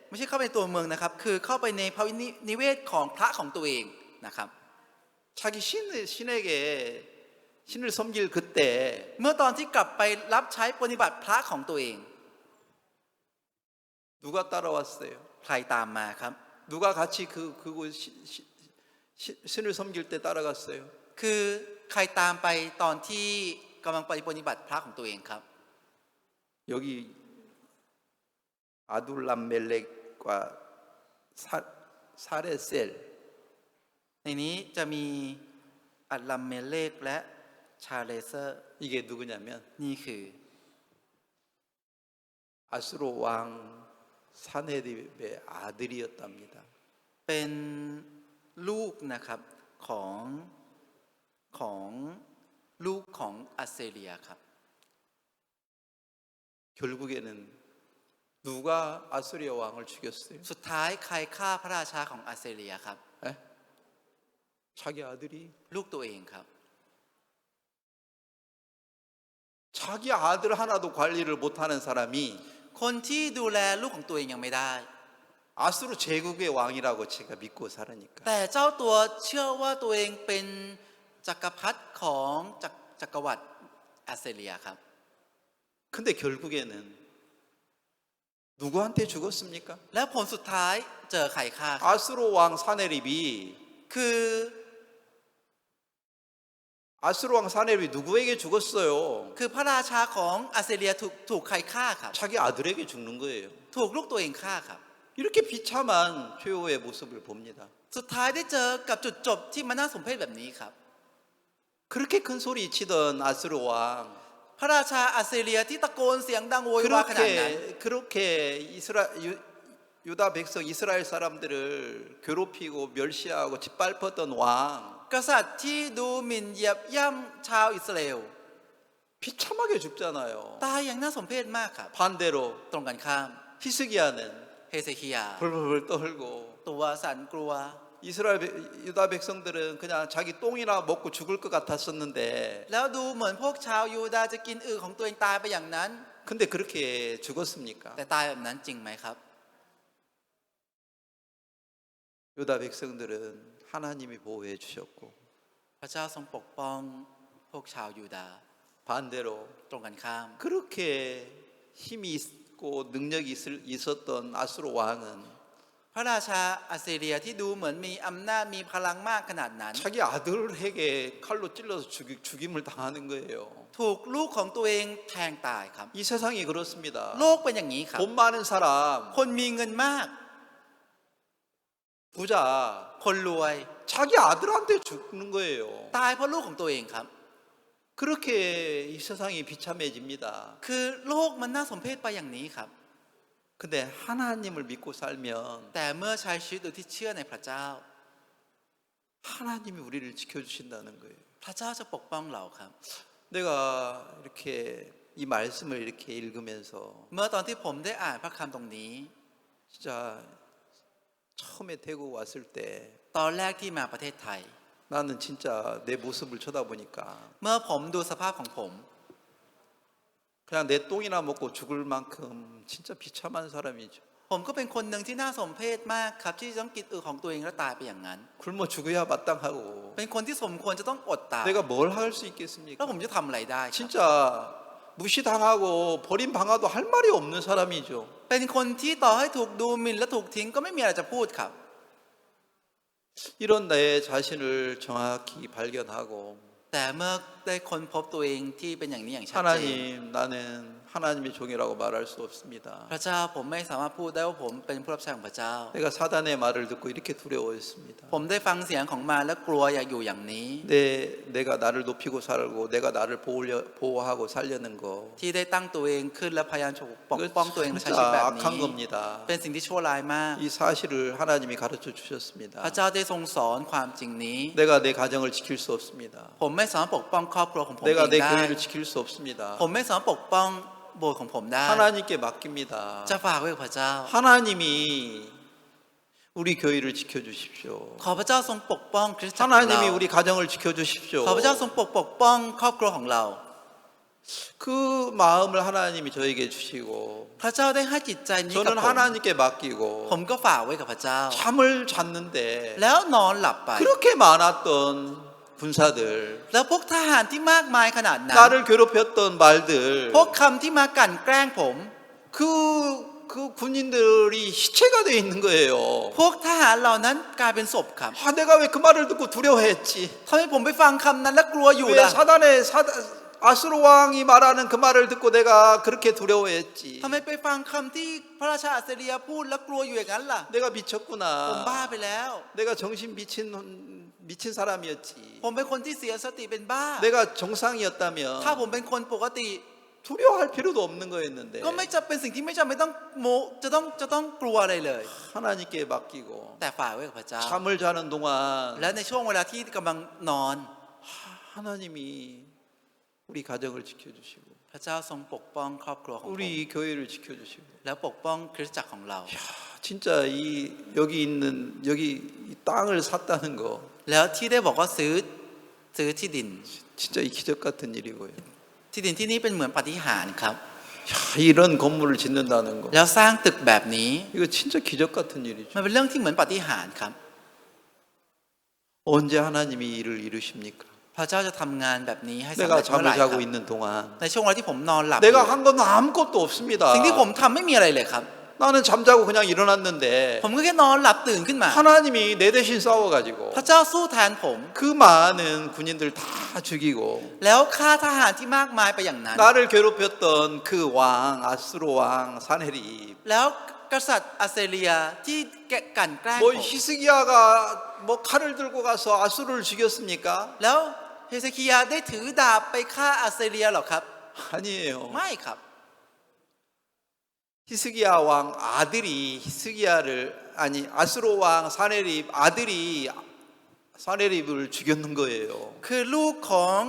ไม่ใช่เข้าไปในตัวเมืองนะครับ คือเข้าไปในพระนิเวศของพระของตัวเองนะครับ 자기 신에게 신을 섬길 그때 เมื่อตอนที่กลับไปรับใช้ปฏิบัติพระของตัวเอง 누가 따라왔어요? ใครตามมาครับ 누가 같이 그곳 신을 섬길 때 따라갔어요? คือใครตามไปตอนที่กำลังไปปฏิบัติพระของตัวเองครับ 여기 아둘람멜렉과 사레셀 ในนี้จะมีอัลลัมเมเลกและชาเลเซอร์ 이게 누구냐면 นี่คือ 아수르 왕 사네립의 아들이었답니다. เป็นลูกนะครับของลูกของอัสซีเรียครับ 결국에는 누가 아수리아 왕을 죽였어요? สุดท้ายใครฆ่าพระราชาของอัสซีเรียครับ 에? 자기 아들이 ลูกตัวเองครับ 자기 아들 하나도 관리를 못하는 사람이 คนที่ดูแลลูกของตัวเองยังไม่ได้ 아수르 제국의 왕이라고 제가 믿고 살으니까 แต่เจ้าตัวเชื่อว่าตัวเองเป็นจักรพรรดิของจักรวรรดิอัสซีเรียครับ 근데 결국에는 누구한테 죽었습니까? แล้วผลสุดท้ายเจอใครฆ่าครับ 아수르 왕 사네립이 คือ 아수르 왕 사네립이 누구에게 죽었어요? คือพระราชาของอัสซีเรียถูกใครฆ่าครับ 자기 아들에게 죽는 거예요. ถูกลูกตัวเองฆ่าครับ 이렇게 비참한 최후의 모습을 봅니다. สุดท้ายได้เจอกับจุดจบที่มันน่าสมเพชแบบนี้ครับ 그렇게 큰 소리 치던 아수르 왕 พระราชาอัสซีเรียที่ตะโกนเสียงดังโวยวายขนาดนั้น 그렇게 유다 백성 이스라엘 사람들을 괴롭히고 멸시하고 짓밟았던 왕 กษัตริย์ที่ดูหมิ่นเหยียบย่ำชาวอิสราเอล 비참하게 죽잖아요. ตายอย่างน่าสมเพชมากครับ 반대로 ตรงกันข้าม 히스기야는 เฮเซคียา 벌벌 떨고 ตัวสั่นกลัว 유다 백성들은 그냥 자기 똥이나 먹고 죽을 것 같았었는데 แล้วดูเหมือนพวกชาวยูดาห์จะกินอึของตัวเองตายไปอย่างนั้น 근데 그렇게 죽었습니까? แต่ตายแบบนั้นจริงไหมครับ 유다 백성들은 하나님이 보호해 주셨고 พระเจ้าทรงปกป้องพวกชาวยูดาห์ 반대로 ตรงกันข้าม 그렇게 힘이 있고 능력이 있었던 아수르 왕은 พระราชาอัสซีเรียที่ดูเหมือนมีอำนาจมีพลังมากขนาดนั้น 자기 아들에게 칼로 찔러서 죽임을 당하는 거예요. ถูกลูกของตัวเองแทงตายครับ 이 세상이 그렇습니다. โลกเป็นอย่างนี้ครับ 돈 많은 사람, คนมีเงินมาก 부자, คนรวย 자기 아들한테 죽는 거예요. ตายเพราะลูกของตัวเองครับ 그렇게 이 세상이 비참해집니다. คือโลกมันน่าสมเพชไปอย่างนี้ครับ 근데 하나님을 믿고 살면 แต่เมื่อใช้ชีวิตโดยที่เชื่อในพระเจ้า 하나님이 우리를 지켜주신다는 거예요. พระเจ้าจะปกป้องเราครับ 내가 이렇게 이 말씀을 이렇게 읽으면서 เมื่อตอนที่ผมได้อ่านพระคำตรงนี้ 진짜 처음에 태국 왔을 때 ตอนแรกที่มาประเทศไทย 나는 진짜 내 모습을 쳐다보니까 เมื่อผมดูสภาพของผม 그냥 내 똥이나 먹고 죽을 만큼 진짜 비참한 사람이죠. ผมก็เป็นคนหนึ่งที่น่าสมเพชมากครับที่ต้องกินของตัวเองแล้วตายไปอย่างนั้น 굶어 죽어야 마땅하고 เป็นคนที่สมควรจะต้องอดตาย 내가 뭘 할 수 แล้ว 있겠습니까? ผมจะทำอะไรได้ครับ 진짜 무시당하고 버림당하도 할 말이 없는 사람이죠. เป็นคนที่ต่อให้ถูกดูหมิ่นและถูกทิ้งก็ไม่มีอะไรจะพูดครับ 이런 나의 자신을 정확히 발견하고 แต่เมื่อได้ค้นพบตัวเองที่เป็นอย่างนี้อย่างชัดเจน 하나님 나는 하나님의 종이라고 말할 수 없습니다. พระเจ้าผมไม่สามารถพูดได้ว่าผมเป็นผู้รับใช้ของพระเจ้า 내가 사단의 말을 듣고 이렇게 두려워했습니다. ผมได้ฟังเสียงของมารและกลัวอยากอยู่อย่างนี้ 내가 나를 높이고 살고 내가 나를 보호하고 살려는 거 ที่ได้ตั้งตัวเองขึ้นและพยายามปกป้องตัวเองและใช้ชีวิตแบบ 진짜 นี้ 악한 겁니다. เป็นสิ่งที่ชั่วร้ายมาก 이 사실을 하나님이 가르쳐 주셨습니다. พระเจ้าได้ทรงสอนความจริงนี้ 내가 내 가정을 지킬 수 없습니다. ผมไม่สามารถปกป้องครอบครัวของผมเอ 내가 ง 내 ได้ 교회를 지킬 수 없습니다. ผมไม่สามารถปกป้องโบสถ์ของผมได้ 하나님께 맡깁니다. จะฝากไว้กับพระเจ้า 하나님이 우리 교회를 지켜주십시오. ขอพระเจ้าทรงปกป้องคริสตจักรของเรา 하나님이 우리 가정을 지켜주십시오. ขอพระเจ้าทรงปกป้องครอบครัวของเรา 그 마음을 하나님이 저에게 주시고 พระเจ้าได้ให้จิตใจนี้กับ 저는 ผม 하나님께 맡기고 ผมก็ฝากไว้กับพระเจ้า 잠을 잤는데 แล้วนอนหลับไป 그렇게 많았던 군사들 แล้วพวกทหารที่มากมายขนาดนั้น 나를 괴롭혔던 말들 พวกคำที่มากลั่นแกล้งผม 그 군인들이 시체가 돼 있는 거예요. พวกทหารเหล่านั้นกลายเป็นศพครับ 아, 내가 왜 그 말을 듣고 두려워했지? ทำไมผมไปฟังคำนั้นและกลัวอยู่ 왜 ล่ะ 아수르 왕이 말하는 그 말을 듣고 내가 그렇게 두려워했지? ทำไมไปฟังคำที่พระราชาอัสซีเรียพูดและกลัวอยู่อย่างนั้นล่ะ 내가 ผมบ้า 미쳤구나. ไปแล้ว 내가 정신 미친 사람이었지. ผมเป็นคนที่เสียสติเป็นบ้า 내가 정상이었다면 ถ้าผมเป็นคนปกติ 두려워할 필요도 없는 거였는데 ก็ไม่จะเป็นสิ่งที่ไม่จำเป็นต้องจะต้องกลัวอะไรเลย 하나님께 맡기고 แต่ฝากไว้กับพระเจ้า 잠을 자는 동안 และในช่วงเวลาที่กำลังนอน 하나님이 우리 가정을 지켜주시고 พระเจ้าทรงปกป้องครอบครัวของผม 우리 교회를 지켜주시고 แล้วปกป้องคริสตจักรของเรา 진짜 여기 이 땅을 샀다는 거 แล้วที่ได้บอกว่าซื้อที่ดิน 진짜 이 기적 같은 일이고요. ที่ดินที่นี่เป็นเหมือนปาฏิหาริย์ครับ 야, 이런 건물을 짓는다는 거 แล้วสร้างตึกแบบนี้ 이거 진짜 기적 같은 일이죠. มันเป็นเรื่องที่เหมือนปาฏิหาริย์ครับ 언제 하나님이 일을 이루십니까? พระเจ้าจะทำงานแบบนี้ให้สำ 내가 เร็จเมื่อไหร่ 잠을 ครับ 자고 있는 동안 ในช่วงเวลาที่ผมนอนหลับ 내가 한 건 아무것도 없습니다. สิ่งที่ผมทำไม่มีอะไรเลยครับ 나는 잠자고 그냥 일어났는데 ผมก็แค่นอนหลับตื่นขึ้นมา 하나님이 내 대신 싸워가지고 พระเจ้าสู้แทนผม 그 많은 군인들 다 죽이고 แล้วฆ่าทหารที่มากมายไปอย่างนั้น 나를 괴롭혔던 그 왕 아수르 왕 사네립 แล้วกษัตริย์อัสซีเรียที่กลั่นแกล้ง 뭐 ผม 히스기야가 뭐 칼을 들고 가서 아수르를 죽였습니까? แล้วเฮเซคียาได้ถือดาบไปฆ่าอัสซีเรียหรอครับ 아니에요. ไม่ครับ 히스기야 왕 아들이 히스기야를 아니 아수르 왕 사네립 아들이 사네립을 죽였는 거예요. คือลูกของ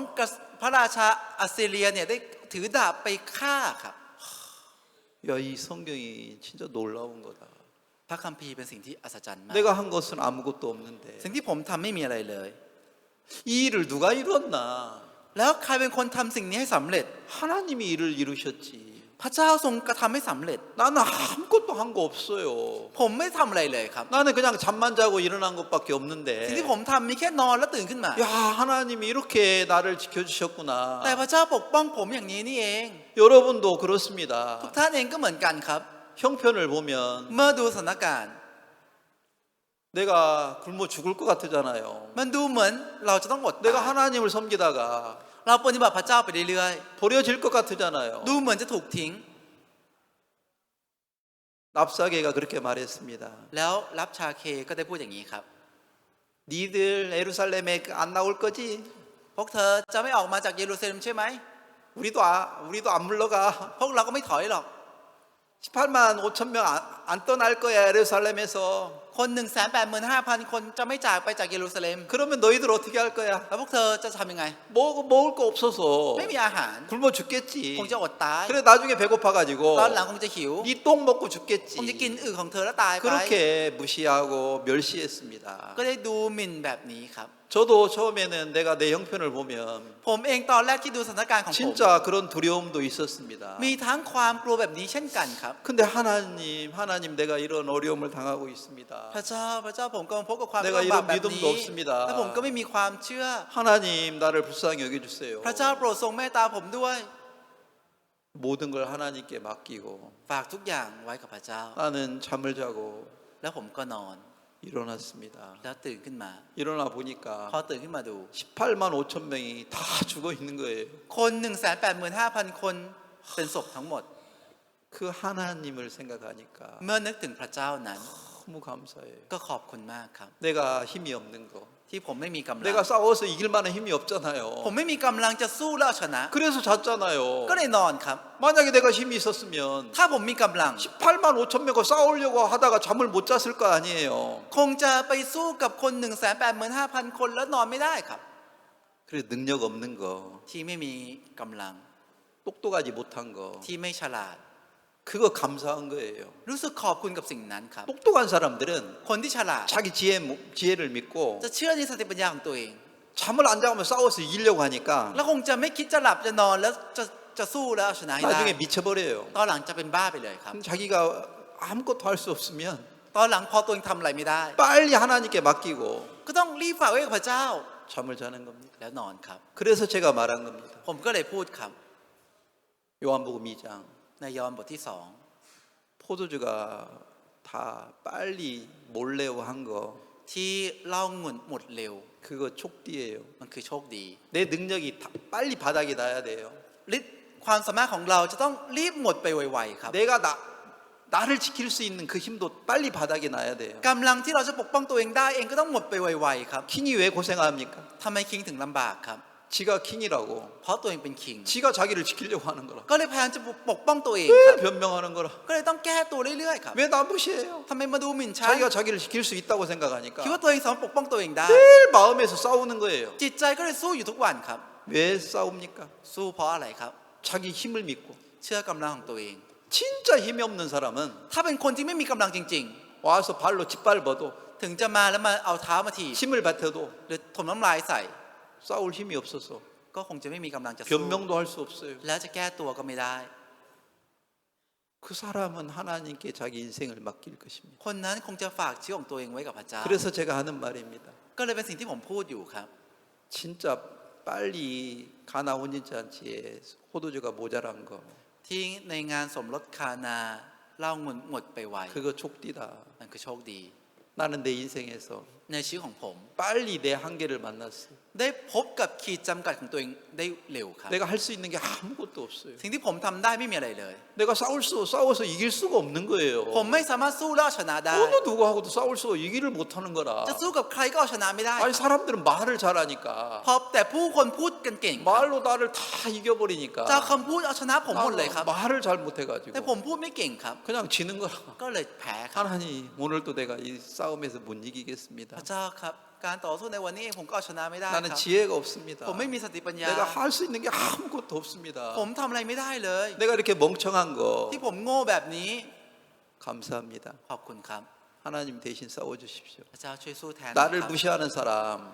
พระราชาอัสซีเรียเนี่ยได้ถือดาบไปฆ่าครับ 야, 이 성경이 진짜 놀라운 거다. พระคัมภีร์เป็นสิ่งที่อัศจรรย์มาก 내가 한 것은 아무것도 없는데 สิ่งที่ผมทำไม่มีอะไรเลย 이 일을 누가 이뤘나? แล้วใครเป็นคนทำสิ่งนี้ให้สำเร็จ 하나님이 일을 이루셨지. พระเจ้าทรงกระทำให้สำเร็จ 나는 아무것도 한 거 없어요. ผมไม่ทำอะไรเลยครับ 나는 그냥 잠만 자고 일어난 것밖에 สิ่ง 없는데 ที่ผมทำมีแค่นอนแล้วตื่นขึ้นมา 야, 하나님이 이렇게 나를 지켜주셨구나. แต่พระเจ้าปกป้องผมอย่างนี้นี่เอง 여러분도 ทุก 그렇습니다. ท่านเองก็เหมือนกันครับ 형편을 보면 เมื่อดูสถานการณ์ 내가 굶어 죽을 것 같잖아요. มันดูเหมือนเราจะต้องอดตาย 내가 하나님을 섬기다가 เราปฏิบัติพระเจ้าไปเรื่อย 버려질 것 같잖아요. ๆดูเหมือนจะถูกทิ้ง 납사게가 그렇게 말했습니다. แล้วรับชาเคก็ได้พูดอย่างนี้ครับ 니들 예루살렘에 안 나올 거지? พวกเธอจะไม่ออกมาจากเยรูซาเล็มใช่ไหม 우리도 안 물러가. พวกเราก็ไม่ถอยหรอก 18만 5천 명 안 떠날 거야 예루살렘에서. คน 185,000 คนจะไม่จากไปจากเยรูซาเล็ม 그러면 너희들 어떻게 할 거야? แล้วพวกเธอจะทำยังไง 먹을 거 없어서 ไม่มีอาหาร 굶어 죽겠지. คงจะอดตาย 그래 나중에 배고파가지고 ตอนหลังคงจะหิว 네 똥 먹고 คงจะกิน 죽겠지. อึของเธอแล้วตายไป 그렇게 무시하고 멸시했습니다. ก็ได้ดูหมิ่นแบบนี้ครับ 저도 처음에는 내가 내 형편을 보면 ผมเองตอนแรกที่ดูสถานการณ์ของผม 진짜 그런 두려움도 있었습니다. มีทั้งความกลัวแบบนี้เช่นกันครับ 근데 하나님 내가 이런 어려움을 당하고 있습니다. พระเจ้าผมกำลังพบกับความ 내가 ลำบาก 이런 แบบ 믿음도 นี้ 없습니다. และผมก็ไม่มีความเชื่อ 하나님 나를 불쌍히 여겨주세요. พระเจ้าโปรดทรงเมตตาผมด้วย 모든 걸 하나님께 맡기고 ฝากทุกอย่างไว้กับพระเจ้า 나는 잠을 자고 แล้วผมก็นอน 일어났습니다. แล้วตื่นขึ้นมา 일어나 พอ 보니까 ตื่นขึ้นมาดู 18만 5천 명이 다 죽어 있는 거예요. คน 185,000 คนเป็นศพทั้งหมด 그 하나님을 생각하니까 เมื่อนึกถึงพระเจ้านั้น 너무 감사해요. ก็ขอบคุณมากครับ 내가 힘이 없는 거. ที่ผมไม่มีกำลัง 내가 싸워서 이길 만한 힘이 없잖아요. ผมไม่มีกำลังจะสู้แล้วเอาชนะ 그래서 잤잖아요. ก็เลยนอนครับ 만약에 내가 힘이 있었으면 ถ้าผมมีกำลัง 18만 5천 명과 싸우려고 하다가 잠을 못 잤을 거 아니에요. คงจะไปสู้กับคน 185,000 คนแล้วนอนไม่ได้ครับ 그래 능력 없는 거, ที่ไม่มีกำลัง 똑똑하지 못한 거, ที่ไม่ฉลาด 그거 감사한 거예요. รู้สึกขอบคุณกับสิ่งนั้นครับ 똑똑한 사람들은 คนที่ฉลาด 자기 지혜를 믿고 จะเชื่อในสติปัญญาของตัวเอง 잠을 안 자면 싸워서 이기려고 하니까 แล้วคงจะไม่คิดจะหลับจะนอนแล้วจะสู้แล้วเอาชนะให้ได้ 나중에 미쳐버려요. ตอนหลังจะเป็นบ้าไปเลยครับ 그럼 자기가 아무것도 할 수 없으면 ตอนหลังพอตัวเองทำอะไรไม่ได้ 빨리 하나님께 맡기고 ก็ต้องรีบฝากไว้กับพระเจ้า 잠을 자는 겁니다. แล้วนอนครับ 그래서 제가 말한 겁니다. ผมก็เลยพูดครับ 요한복음 2장 ในยอห์นบทที่ 포도주가 다 빨리 몰래오 한 거 2 ที่เหล่างุ่นหมดเร็ว 그거 촉디예요. มันคือโชคดี 내 능력이 다 빨리 바닥에 놔야 돼요. ฤทธิ์ความสามารถของเราจะต้องรีบหมดไปไวๆครับ 내가 나를 지킬 수 있는 그 힘도 빨리 바닥에 놔야 돼요. กำลังที่เราจะปกป้องตัวเองได้เองก็ต้องหมดไปไวๆครับ 킹이 왜 고생합니까? ทำไมคิงถึงลำบากครับ 지가 킹이라고 เพราะตัวเองเป็นคิง 지가 자기를 지키려고 하는 거라. ก็เลยพยายามจะปกป้องตัวเองครับ 왜 변명하는 거라. ก็เลยต้องแก้ตัวเรื่อยๆครับ 왜 나 무시해요? ทำไมมาดูหมิ่นฉัน 자기가 자기를 지킬 수 있다고 생각하니까 คิดว่าตัวเองสามารถปกป้องตัวเองได้ 늘 마음에서 싸우는 거예요. จิตใจก็เลยสู้อยู่ทุกวันครับ 왜 싸웁니까? สู้เพราะอะไรครับ 자기 힘을 믿고. เชื่อกำลังของตัวเอง 진짜 힘이 없는 사람은 ถ้าเป็นคนที่ไม่มีกำลังจริง 와서 발로 짓밟아도 ๆ ถึงจะมาแล้วมาเอาเท้ามาถีบ 힘을 받쳐도 หรือถมน้ำลายใส่ 싸울 힘이 없어서 ก็คงจะไม่มีกำลังจะสู้ 변명도 할 수 없어요. แล้วจะแก้ตัวก็ไม่ได้ 그 사람은 하나님께 자기 인생을 맡길 것입니다. คนนั้นคงจะฝากชีวิตของตัวเองไว้กับพระเจ้า 그래서 제가 하는 말입니다. ก็เลยเป็นสิ่งที่ผมพูดอยู่ครับ 진짜 빨리 가나 혼인잔치에 호두주가 모자란 거 ที่ในงานสมรสคานาเหล่างุ่นหมดไปไว 그거 촉디다. นั่นคือโชคดี 나는 내 인생에서 ในชีวิตของผม 빨리 내 한계를 만났어. ได้พบกับขีดจำกัดของตัวเองได้เร็วครับ 내가 할 수 있는 게 아무것도 없어요. สิ่งที่ผมทำได้ไม่มีอะไรเลย 내가 싸워서 이길 수가 없는 거예요. ผมไม่สามารถสู้แล้วเอาชนะได้ 어느 누구하고도 싸울 수가 이기를 못하는 거라. จะสู้กับใครก็เอาชนะไม่ได้ 아니 사람들은 말을 잘하니까 เพราะแต่ผู้คนพูดกันเก่ง 말로 나를 다 이겨버리니까 จะเอาคำพูดเอาชนะผมหมดเลยครับ 말을 잘 못해가지고 แต่ผมพูดไม่เก่งครับ 그냥 지는 거라. ก็เลยแพ้ครับ 하나님 오늘도 내가 이 싸움에서 못 พระ 이기겠습니다. เจ้าครับ การต่อสู้ในวันนี้เองผมก็เอาชนะไม่ได้ค 나는 รับ 지혜가 없습니다. ผมไม่มีสติปัญญา 내가 할 수 있는 게 아무것도 없습니다. ผมทำอะไรไม่ได้เลย 내가 이렇게 멍청한 거 ที่ผมโง่แบบนี้ 감사합니다. ขอบคุณครับ 하나님 대신 싸워주십시오. พระเจ้าช่วยสู้แทน 나를 นะครับ 무시하는 사람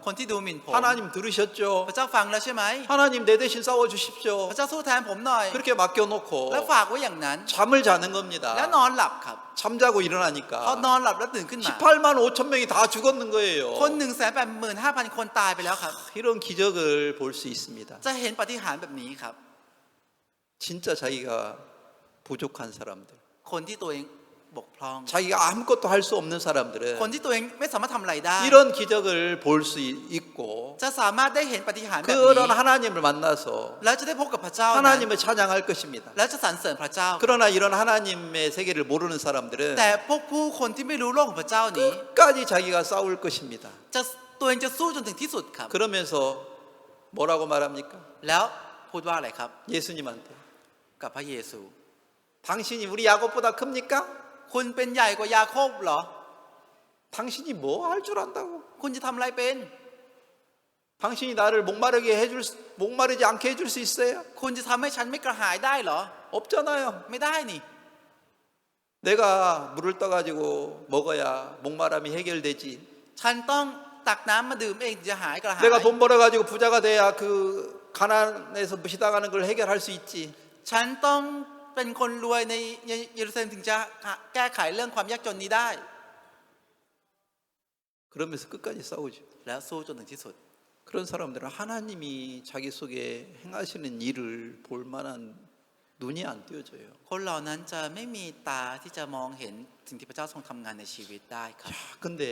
คนที่ดูหมิ่นผม 하나님 들으셨죠? พระเจ้าฟังแล้วใช่ไหม 하나님 내 대신 พ 싸워주십시오. ระเจ้าสู้แทนผมหน่อย 그렇게 맡겨놓고 แล้วฝากไว้อย่างนั้น 잠을 자는 แล้ว 겁니다. นอนหลับครับ 잠자고 พอ 일어나니까 นอนหลับแล้วตื่นขึ้นมา 18만 5천 명이 다 죽었는 คน 거예요. 185,000 คนตายไปแล้วครับ 이런 기적을 볼 수 있습니다. จะเห็นปาฏิหาริย์แบบนี้ครับ 진짜 자기가 부족한 사람들, คนที่ตัวเองบกพร่อง 자기가 아무것도 할 수 없는 คน 사람들은 ที่ตัวเองไม่สามารถทำอะไรได้ 이런 기적을 볼 수 있고 จะสามารถได้เห็นปาฏิหาริย์แบบนี้ 그런 하나님을 만나서 แล้วจะได้พบกับพระเจ้านั้น 하나님을 찬양할 것입니다. แล้วจะสรรเสริญพระเจ้า 그러나 이런 하나님의 세계를 모르는 사람들은 แต่พวกผู้คนที่ไม่รู้โลกของพระเจ้านี้ 끝까지 자기가 싸울 것입니다. จะตัวเองจะสู้จนถึงที่สุดครับ 그러면서 뭐라고 말합니까? แล้วพูดว่าอะไรครับ 예수님한테 กับพระเยซู 당신이 우리 야곱보다 큽니까? คุณเป็นใหญ่กว่ายาโคบเหรอ 당신이 뭐 할 줄 안다고? คุณจะทำอะไรเป็น 당신이 나를 목마르지 않게 해줄 수 있어요? คุณจะทำให้ฉันไม่กระหายได้เหรอ 없잖아요. ไม่ได้นี่ 내가 물을 떠가지고 먹어야 목마름이 해결되지. ฉันต้องตักน้ำมาดื่มเองถึงจะหายกระหาย 내가 돈 벌어가지고 부자가 돼야 그 가난에서 무시당하는 걸 해결할 수 있지. ฉันต้องเป็นคนรวยในเยรูซาเล็มถึงจะแก้ไขเรื่องความยากจนนี้ได้ 그러면서 끝까지 싸우죠. แล้วสู้จนถึงที่สุด 그런 사람들은 하나님이 자기 속에 행하시는 일을 볼 만한 눈이 안 띄어져요. คนเหล่านั้นจะไม่มีตาที่จะมองเห็นสิ่งที่พระเจ้าทรงทำงานในชีวิตได้ครับ 자, 근데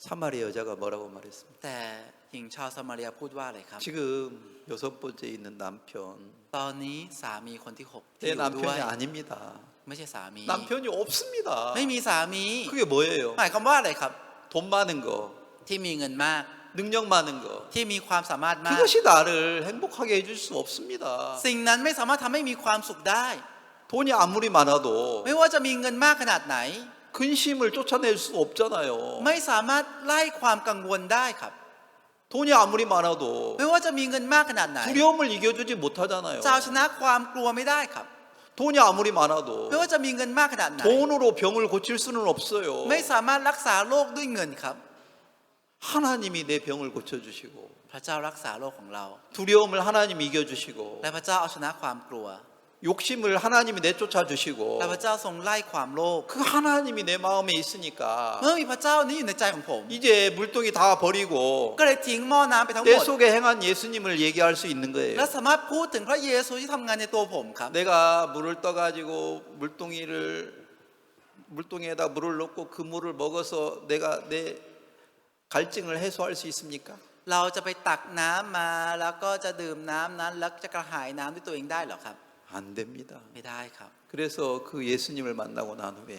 사마리아 여자가 뭐라고 말했습니까? แต่หญิงชาวซามาเรียพูดว่าอะไรครับ 지금 6번째 있는 남편 ตอนนี้สามีคนที่ 6 ที่อ 내 ยู่ด้วย 남편이 아닙니다. ไม่ใช่สามี 남편이 없습니다. ไม่มีสามี 그게 뭐예요? หมายความว่าอะไรครับ 돈 많은 거, ที่มีเงินมาก 능력 많은 거. ที่มีความสามารถมาก 그것이 나를 행복하게 해줄 수 없습니다. สิ่งนั้นไม่สามารถทำให้มีความสุขได้ 돈이 아무리 많아도 ไม่ว่าจะมีเงินมากขนาดไหน 근심을 쫓아낼 수 없잖아요. ไม่สามารถไล่ความกังวลได้ครับ 돈이 아무리 많아도 ไม่ว่าจะมีเงินมากขนาดไหน 두려움을 이겨주지 못하잖아요. จะเอาชนะความกลัวไม่ได้ครับ 돈이 아무리 많아도 ไม่ว่าจะมีเงินมากขนาดไหน 돈으로 병을 고칠 수는 없어요. ไม่สามารถรักษาโรคด้วยเงินครับ 하나님이 내 병을 고쳐주시고 พระเจ้ารักษาโรคของเรา 두려움을 하나님이 이겨주시고 และพระเจ้าเอาชนะความกลัว 욕심을 하나님이 내쫓아 주시고 และพระเจ้าทรงไล่ความโลภ 그 하나님이 내 마음에 있으니까 เมื่อมีพระเจ้านี้อยู่ในใจของผม 이제 물동이 다 버리고 ก็เลยทิ้งหม้อน้ำไปทั้งห 내 มด 속에 행한 예수님을 얘기할 수 있는 และ 거예요. สามารถพูดถึงพระเยซูที่ทำงานในตัวผมครับ 내가 물을 떠가지고 물동이에다 물을 넣고 그 물을 먹어서 내가 내 갈증을 해소할 수 있습니까? เราจะไปตักน้ำมาแล้วก็จะดื่มน้ำนั้นแล้วจะกระหายน้ำด้วยตัวเองได้เหรอครับ 안 됩니다. ไม่ได้ครับ 그래서 그 예수님을 만나고 난 후에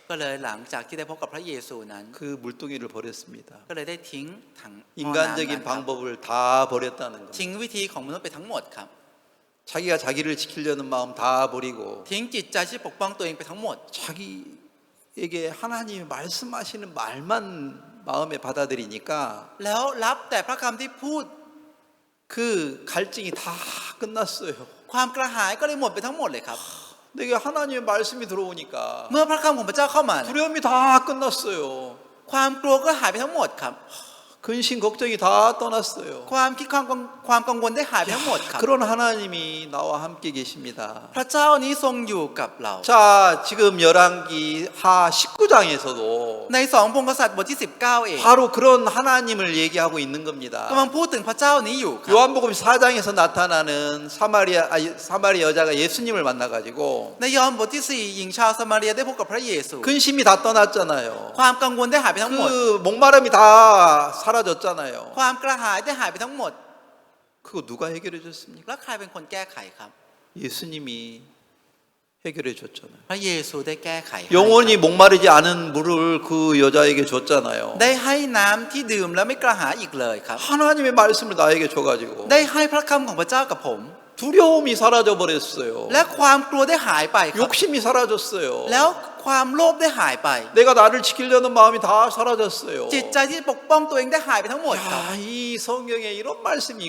ก็เลยหลังจากที่ได้พบกับพระเยซูนั้น 그 물동이를 버렸습니다. ก็เลยได้ทิ้งถังหม้อน้ำนั้น 인간적인 ครับ 방법을 다 버렸다는 거. ทิ้งวิธีของมนุษย์ไปทั้งหมดครับ 자기가 자기를 지키려는 마음 다 버리고 ทิ้งจิตใจที่ปกป้องตัวเองไปทั้งหมด 자기에게 하나님이 말씀하시는 말만 마음에 받아들이니까 แล้วรับแต่พระคำที่พูด 그 갈증이 다 끝났어요. ความกระหายก็เลยหมดไปทั้งหมดเลยครับ 내게 하나님의 말씀이 들어오니까 เมื่อพระคำของพระเจ้าเข้ามา 두려움이 다 끝났어요. ความกลัวก็หายไปทั้งหมดครับ 근심 걱정이 다 떠났어요. ความคิดความกังวลได้หายไปทั้งหมดครับ 그런 하나님이 나와 함께 계십니다. พระเจ้านี้ทรงอยู่กับเรา 자, 지금 열왕기 하 19장에서도 ใน2 พงศ์กษัตริย์บทที่ 19 เอง 바로 그런 하나님을 얘기하고 있는 겁니다. กำลังพูดถึงพระเจ้านี้อยู่ครับ 요한복음 4장에서 나타나는 사마리아 여자가 예수님을 만나가지고 ในยอห์นบทที่ 4 หญิงชาวซามาเรียได้พบกับพระเยซู 근심이 다 떠났잖아요. ความกังวลได้หายไปทั้งหมด 그 목마름이 다 사라졌잖아요. ความกระหายได้หายไปทั้งหมด 그거 누가 해결해 줬습니까? แล้วใครเป็นคนแก้ไขครับ 예수님이 해결해 줬잖아요. พระเยซูได้แก้ไขให้ 영원히 목마르지 않은 물을 그 여자에게 줬잖아요. ได้ให้น้ำที่ดื่มแล้วไม่กระหายอีกเลยครับ 하나님의 말씀을 나에게 줘가지고 ได้ให้พระคำของพระเจ้ากับผม 두려움이 사라져 버렸어요. และความกลัวได้หายไปครับ 욕심이 사라졌어요. แล้วความโลภได้หายไป 내가 나를 지키려는 마음이 다 사라졌어요. จิตใจที่ปกป้องตัวเองได้หายไปทั้งหมดครับ 야, 이 성경에 이런 말씀이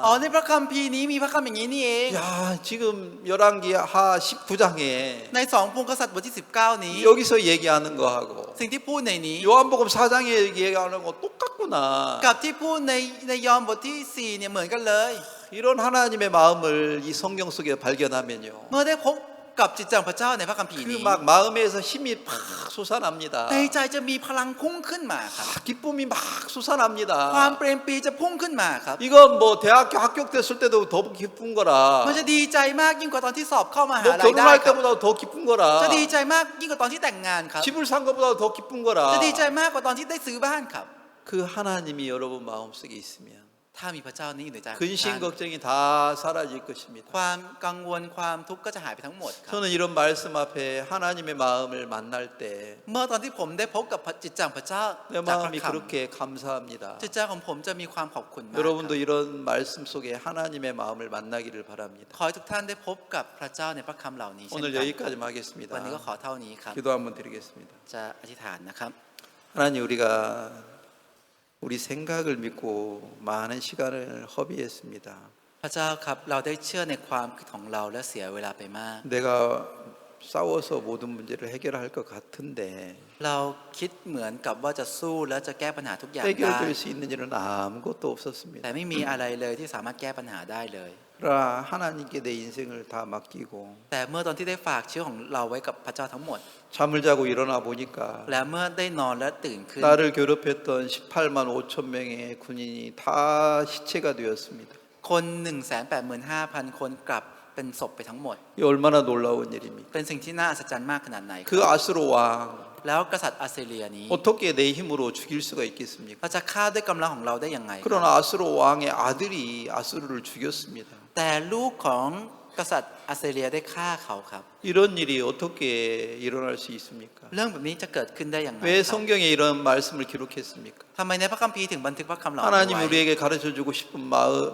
อ๋อ 있구나. ในพระคัมภีร์นี้มีพระคำอย่างนี้นี่เอง 야, 지금 열왕기 하 19장에 ใน2 พงศ์กษัตริย์บทที่ 19 นี้ 여기서 얘기하는 거하고 สิ่งที่พูดในนี้ 요한복음 4장에 얘기하는 거 똑같구나. กับที่พูดในยอห์นบทที่ 4 เนี่ยเหมือนกันเลย 이런 하나님의 마음을 이 성경 속에 발견하면요. เมื่อได้พบกับจิตใจของพระเจ้าในพระคัมภีร์ 그 นี้ 막 마음에서 힘이 팍 솟아납니다. ในใจจะมีพลังพุ่งขึ้นมาครับ 기쁨이 막 ความ 솟아납니다. เปรมปรีจะพุ่งขึ้นมาครับ 이건 뭐 대학교 합격됐을 때도 더 기쁜 거라. มันจะดีใจมากยิ่งกว่าตอนที่สอบเข้ามหา 뭐 ลัยได้ 결혼할 ครับ 때보다 더 기쁜 거라. จะดีใจมากยิ่งกว่าตอนที่แต่งงานครับ 집을 산 것보다 더 기쁜 거라. จะดีใจมากกว่าตอนที่ได้ซื้อบ้านครับ 그 하나님이 여러분 마음속에 있으면 ถ้ามีพระเจ้านี้อยู่ในใจของท่าน 근심 걱정이 다 사라질 것입니다. ความกังวลความทุกข์ก็จะหายไปทั้งหมดครับ 저는 이런 말씀 앞에 하나님의 마음을 만날 때 เมื่อตอนที่ผมได้พบกับจิตใจของพระเจ้า 내 จากพระ 마음이 ค 그렇게 감사합니다. ำจิตใจของผมจะมีความขอบคุณมาก 여러분도 이런 말씀 속에 하나님의 마음을 만나기를 바랍니다. ขอให้ทุกท่านได้พบกับพระเจ้าในพระคำเหล่านี้เช่น 오늘 กัน 여기까지만 하겠습니다. วันนี้ก็ขอเท่านี้ครับ 기도 한번 드리겠습니다. จะอธิษฐานนะครับ 하나님 우리가 우리 생각을 믿고 많은 시간을 허비했습니다. พระเจ้าครับเราได้เชื่อในความคิดของเราและเสียเวลาไปมาก 내가 싸워서 모든 문제를 해결할 것 같은데 เราคิดเหมือนกับว่าจะสู้และจะแก้ปัญหาทุกอย่างได้ 해결될 수 있는 일은 아무것도 แต่ 없었습니다. ไม่มีอะไรเลยที่สามารถแก้ปัญหาได้เลย 그러나 하나님께 내 인생을 다 맡기고 แต่เมื่อตอนที่ได้ฝากชีวิตของเราไว้กับพระเจ้าทั้งหมด 잠을 자고 일어나 보니까 และเมื่อได้นอนและตื่นขึ้น 나를 괴롭혔던 18만 5천 명의 군인이 다 시체가 되었습니다. คน 185,000 คนกลับเป็นศพไปทั้งหมด 이 얼마나 놀라운 일입니까? เป็นสิ่งที่น่าอัศจรรย์มากขนาดไหน 그 아수르 왕 แล้วกษัตริย์อัสซีเรียนี้ 어떻게 내 힘으로 죽일 수가 있겠습니까? เราจะฆ่าด้วยกำลังของเราได้ยังไง 그러나 아수르 왕의 아들이 아수르를 죽였습니다. แต่ลูกของกษัตริย์อัสซีเรียได้ฆ่าเขาครับ 이런 일이 어떻게 일어날 수 있습니까? เรื่องแบบนี้จะเกิดขึ้นได้อย่างไร 왜 ครับ 성경에 이런 말씀을 기록했습니까? ทำไมในพระคัมภีร์ถึงบันทึกพระคำเหล่านี้ 하나님 ไว้ 우리에게 가르쳐 주고 싶은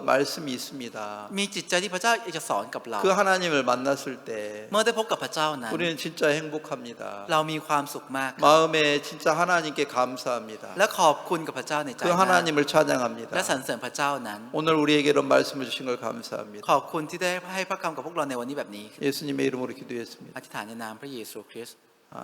말씀이 있습니다. มีจิตใจที่พระเจ้าอยากจะสอนกับเรา 그 하나님을 만났을 때 เมื่อได้พบกับพระเจ้านั้น 우리는 진짜 행복합니다. เรามีความสุขมากครับ 마음에 진짜 하나님께 감사합니다. และขอบคุณกับพระเจ้าในใจ 그 มาก 하나님을 และสร 찬양합니다. รเสริญพระเจ้านั้น 오늘 우리에게 이런 말씀을 주신 걸 감사합니다. ขอบคุณที่ได้ให้พระคำกับพวกเราในวันนี้แบบนี้ 예수님의 이름으로 기도했습니다. อธิษฐานในนามพระเยซูคริสต์ 아.